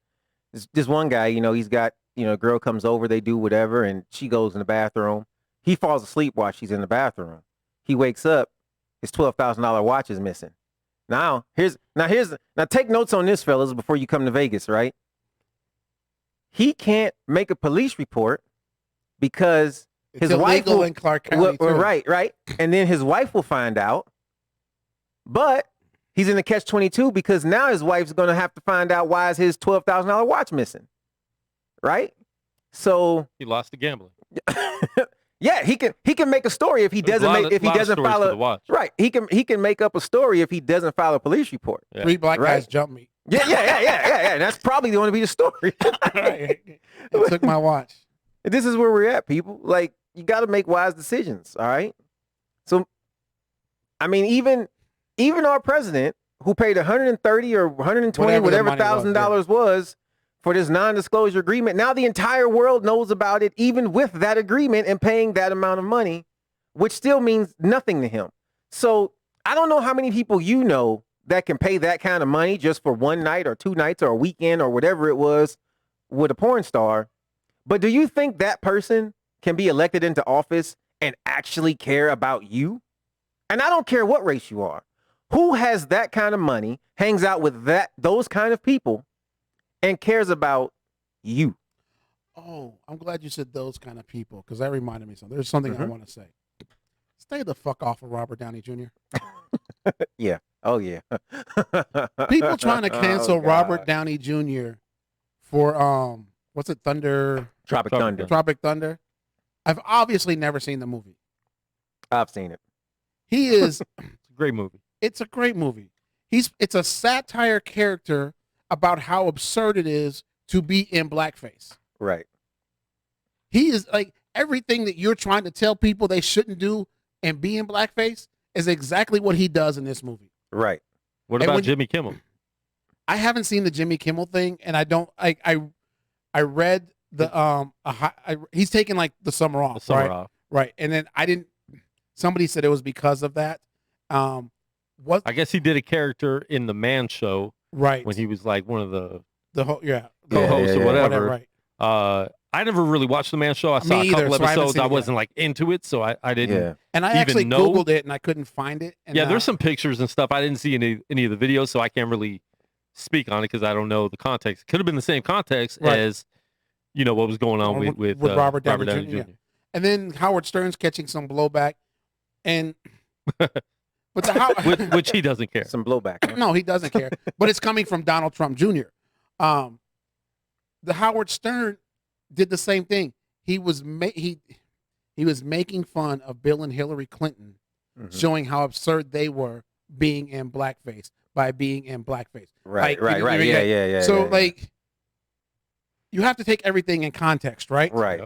this one guy, he's got, a girl comes over, they do whatever, and she goes in the bathroom. He falls asleep while she's in the bathroom. He wakes up, his $12,000 watch is missing. Now take notes on this, fellas, before you come to Vegas, right? He can't make a police report because it's his wife illegal in Clark County. Too. Right. And then his wife will find out. But he's in a catch-22 because now his wife's going to have to find out why is his $12,000 watch missing. Right? So He lost the gambling. yeah, he can make a story if he doesn't file a watch. Right. He can make up a story if he doesn't file a police report. Yeah. 3 black guys jumped me. Yeah. That's probably going to be the story. Right. They took my watch. This is where we're at, people. Like, you got to make wise decisions, all right? So, I mean, even our president, who paid $130 or $120, whatever $1,000 was for this non-disclosure agreement, now the entire world knows about it, even with that agreement and paying that amount of money, which still means nothing to him. So, I don't know how many people you know that can pay that kind of money just for one night or 2 nights or a weekend or whatever it was with a porn star. But do you think that person can be elected into office and actually care about you? And I don't care what race you are. Who has that kind of money, hangs out with those kind of people, and cares about you? Oh, I'm glad you said those kind of people because that reminded me of something. There's something I want to say. Stay the fuck off of Robert Downey Jr. Yeah. Oh, yeah. People trying to cancel Robert Downey Jr. for what's it, Tropic Thunder. Tropic Thunder. I've obviously never seen the movie. I've seen it. He is great movie. It's a great movie. It's a satire character about how absurd it is to be in blackface. Right. He is like everything that you're trying to tell people they shouldn't do and be in blackface is exactly what he does in this movie. Right. What about Jimmy Kimmel? I haven't seen the Jimmy Kimmel thing, and I don't. I read the he's taking like the summer off, right? And then I didn't. Somebody said it was because of that. What I guess he did a character in the Man Show, right? When he was like one of the co-hosts or whatever. Right. I never really watched the Man Show. I saw a couple episodes. I wasn't like into it, so I didn't. Yeah. And I actually Googled it and I couldn't find it. And there's some pictures and stuff. I didn't see any of the videos, so I can't really speak on it because I don't know the context. It could have been the same context as what was going on with Robert Downey Jr. Yeah. And then Howard Stern's catching some blowback, and but which he doesn't care. Some blowback. No, he doesn't care. But it's coming from Donald Trump Jr. The Howard Stern did the same thing. He was making fun of Bill and Hillary Clinton, showing how absurd they were being in blackface by being in blackface. Right. Yeah. So like, you have to take everything in context, right? Right.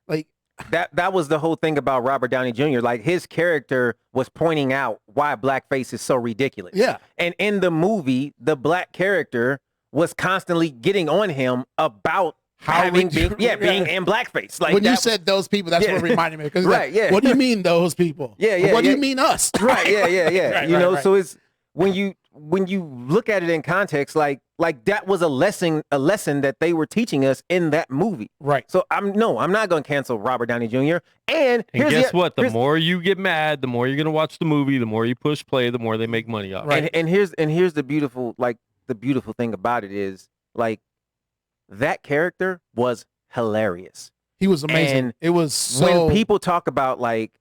Like that was the whole thing about Robert Downey Jr. Like his character was pointing out why blackface is so ridiculous. Yeah. And in the movie, the black character was constantly getting on him about being in blackface. Like when you said those people, that's what reminded me. What do you mean those people? What do you mean us? Right. Yeah. So it's when you look at it in context, like that was a lesson that they were teaching us in that movie. Right. So I'm not going to cancel Robert Downey Jr. And guess what? The more you get mad, the more you're going to watch the movie. The more you push play, the more they make money off. Right. And here's the beautiful thing about it is like that character was hilarious. He was amazing. And it was so... when people talk about like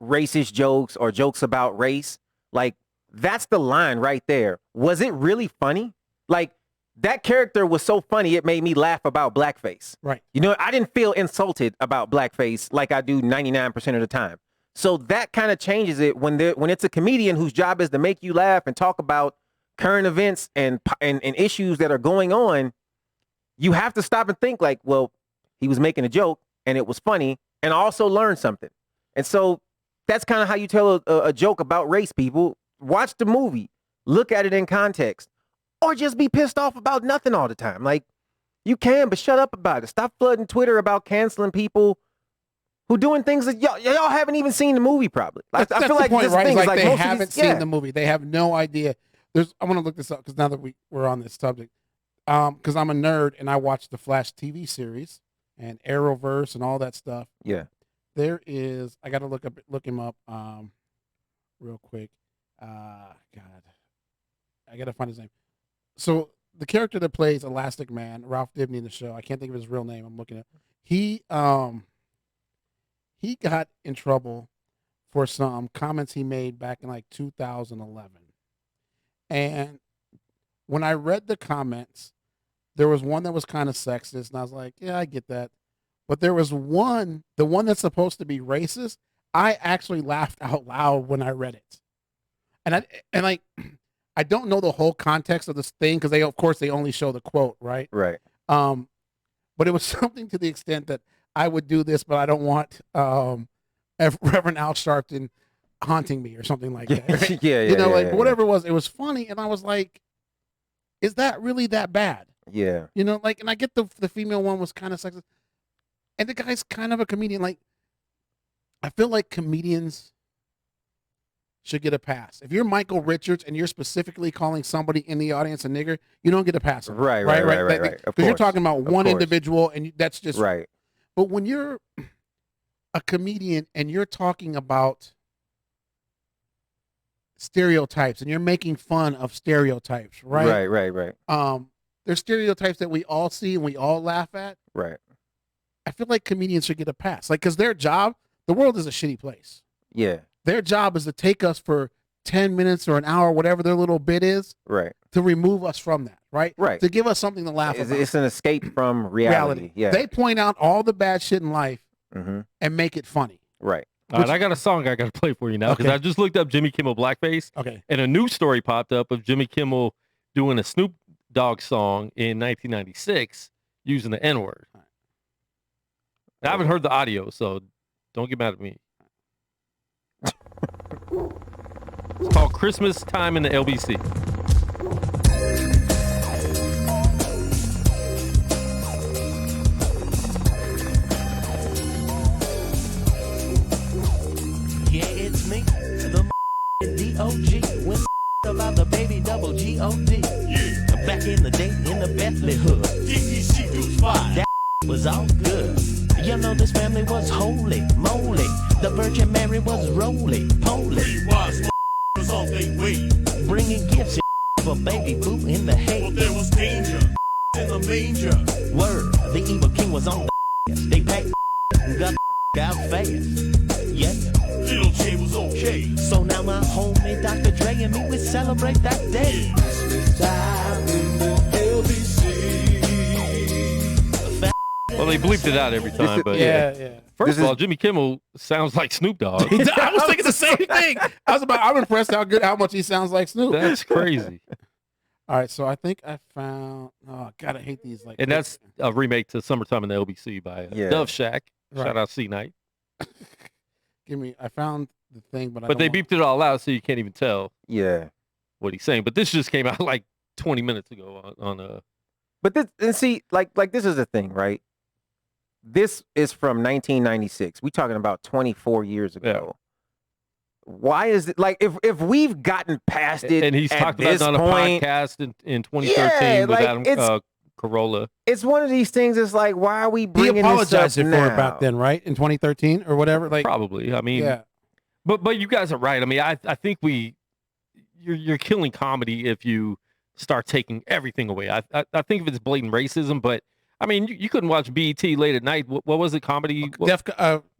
racist jokes or jokes about race, like that's the line right there. Was it really funny? Like that character was so funny it made me laugh about blackface. Right. I didn't feel insulted about blackface like I do 99% of the time. So that kind of changes it when it's a comedian whose job is to make you laugh and talk about current events and issues that are going on. You have to stop and think like, well, he was making a joke and it was funny and also learn something. And so that's kind of how you tell a joke about race, people. Watch the movie, look at it in context, or just be pissed off about nothing all the time. Like you can, but shut up about it. Stop flooding Twitter about canceling people who doing things that y'all haven't even seen the movie probably. I feel like the point, right? Like they haven't seen the movie. They have no idea. I want to look this up because now that we're on this subject. Because I'm a nerd and I watch the Flash TV series and Arrowverse and all that stuff. Yeah. There is, I got to look him up real quick. God, I got to find his name. So the character that plays Elastic Man, Ralph Dibny in the show, I can't think of his real name. I'm looking at. He got in trouble for some comments he made back in like 2011. And when I read the comments, there was one that was kind of sexist, and I was like, yeah, I get that. But there was the one that's supposed to be racist, I actually laughed out loud when I read it. And I don't know the whole context of this thing because of course they only show the quote, right? Right. But it was something to the extent that I would do this, but I don't want Reverend Al Sharpton haunting me or something like that. Right? Yeah. Whatever it was funny, and I was like, is that really that bad? Yeah. And I get the female one was kind of sexist. And the guy's kind of a comedian. Like, I feel like comedians should get a pass. If you're Michael Richards and you're specifically calling somebody in the audience a nigger, you don't get a pass. Right. Because you're talking about one individual and that's just... Right. But when you're a comedian and you're talking about stereotypes and you're making fun of stereotypes, right? Right. There's stereotypes that we all see and we all laugh at. Right. I feel like comedians should get a pass. Like, because their job, the world is a shitty place. Yeah. Their job is to take us for 10 minutes or an hour, whatever their little bit is. Right. To remove us from that, right? Right. To give us something to laugh about. It's an escape from reality. Yeah. They point out all the bad shit in life and make it funny. Right. All right, I got a song I got to play for you now because I just looked up Jimmy Kimmel blackface. Okay. And a news story popped up of Jimmy Kimmel doing a Snoop Dogg song in 1996 using the N-word. I haven't heard the audio, so don't get mad at me. It's called Christmas Time in the LBC. Yeah, it's me, the D.O.G. When about the baby double G.O.D. Yeah. Back in the day in the Bethlehem hood. That was all good. You know this family was holy moly. The Virgin Mary was roly-poly. Was on their way. Bringing gifts for baby boo in the hay. Well, there was danger in the manger. Word, the evil king was on the They packed and got out fast. Yeah. Little J was okay. So now my homie Dr. Dre and me, we celebrate that day. Christmas time in the LBC. Well, they bleeped it out every time, but Yeah. First of all, Jimmy Kimmel sounds like Snoop Dogg. I was thinking the same thing. I'm impressed how much he sounds like Snoop. That's crazy. All right, so I think I found. Oh God, I hate these. And that's a remake to "Summertime in the LBC" by Dove Shack. Right. Shout out C Night. I found the thing, but they beeped it all out, so you can't even tell. Yeah. What he's saying, but this just came out like 20 minutes ago on. But this, and see, like this is the thing, right? This is from 1996. We talking about 24 years ago. Yeah. Why is it like if we've gotten past it? And he's talked about it on a podcast in 2013 with Adam Carolla. It's one of these things. It's like, why are we bringing this up now? He apologized for it back then, right? In 2013 or whatever. Like probably. I mean, yeah. But you guys are right. I mean, I think you're killing comedy if you start taking everything away. I think if it's blatant racism, but. I mean, you couldn't watch BET late at night. What was it? Comedy?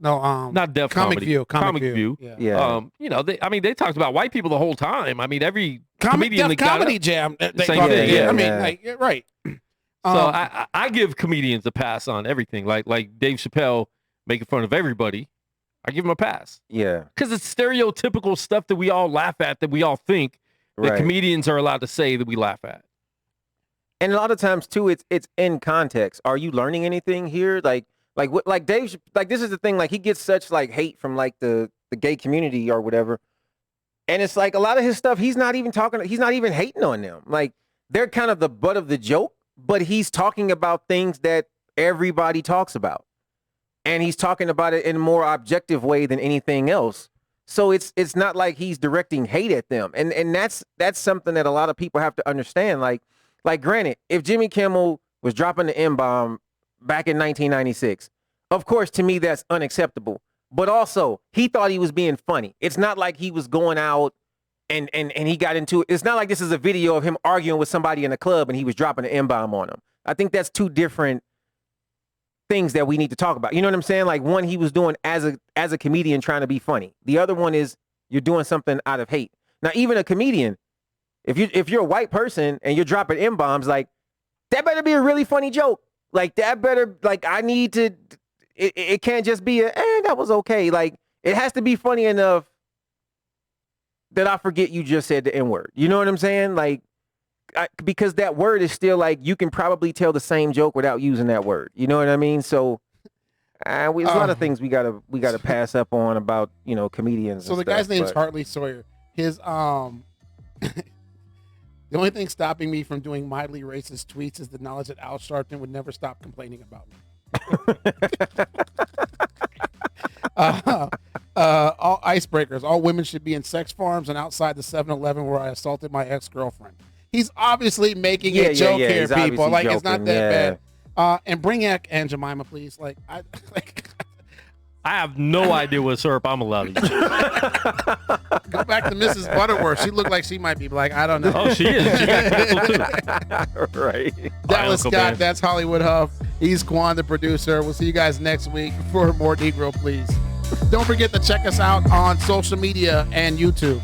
Not Def Comic View. Comic View. Yeah. They talked about white people the whole time. I mean, every comedian Def Comedy Jam. Same thing. Yeah. I mean, like, you're right. So I give comedians a pass on everything. Like Dave Chappelle making fun of everybody. I give him a pass. Yeah. Because it's stereotypical stuff that we all laugh at, that we all think that comedians are allowed to say that we laugh at. And a lot of times too, it's in context. Are you learning anything here? Like Dave, like this is the thing. Like he gets such like hate from like the gay community or whatever, and it's like a lot of his stuff. He's not even hating on them. Like they're kind of the butt of the joke, but he's talking about things that everybody talks about, and he's talking about it in a more objective way than anything else. So it's not like he's directing hate at them, and that's something that a lot of people have to understand. Like, granted, if Jimmy Kimmel was dropping the N-bomb back in 1996, of course, to me, that's unacceptable. But also, he thought he was being funny. It's not like he was going out and he got into it. It's not like this is a video of him arguing with somebody in a club and he was dropping an N-bomb on him. I think that's two different things that we need to talk about. You know what I'm saying? Like, one, he was doing as a comedian trying to be funny. The other one is you're doing something out of hate. Now, even a comedian, if you're a white person and you're dropping N-bombs, like that better be a really funny joke. Like that better, like I need to. It can't just be that was okay. Like it has to be funny enough that I forget you just said the N-word. You know what I'm saying? Like because that word is still like you can probably tell the same joke without using that word. You know what I mean? So. There's a lot of things we gotta pass up on about comedians. So the guy's name's Hartley Sawyer. His The only thing stopping me from doing mildly racist tweets is the knowledge that Al Sharpton would never stop complaining about me. All icebreakers. All women should be in sex farms and outside the 7-Eleven where I assaulted my ex-girlfriend. He's obviously making a joke here, people. Like, joking, it's not that bad. And bring Aunt Jemima, please. I have no idea what syrup I'm allowed to use. Go back to Mrs. Butterworth. She looked like she might be black. I don't know. Oh, she is. She got too. Right. That was Scott. Man. That's Hollywood Huff. He's Quan, the producer. We'll see you guys next week for more Negro Please. Don't forget to check us out on social media and YouTube.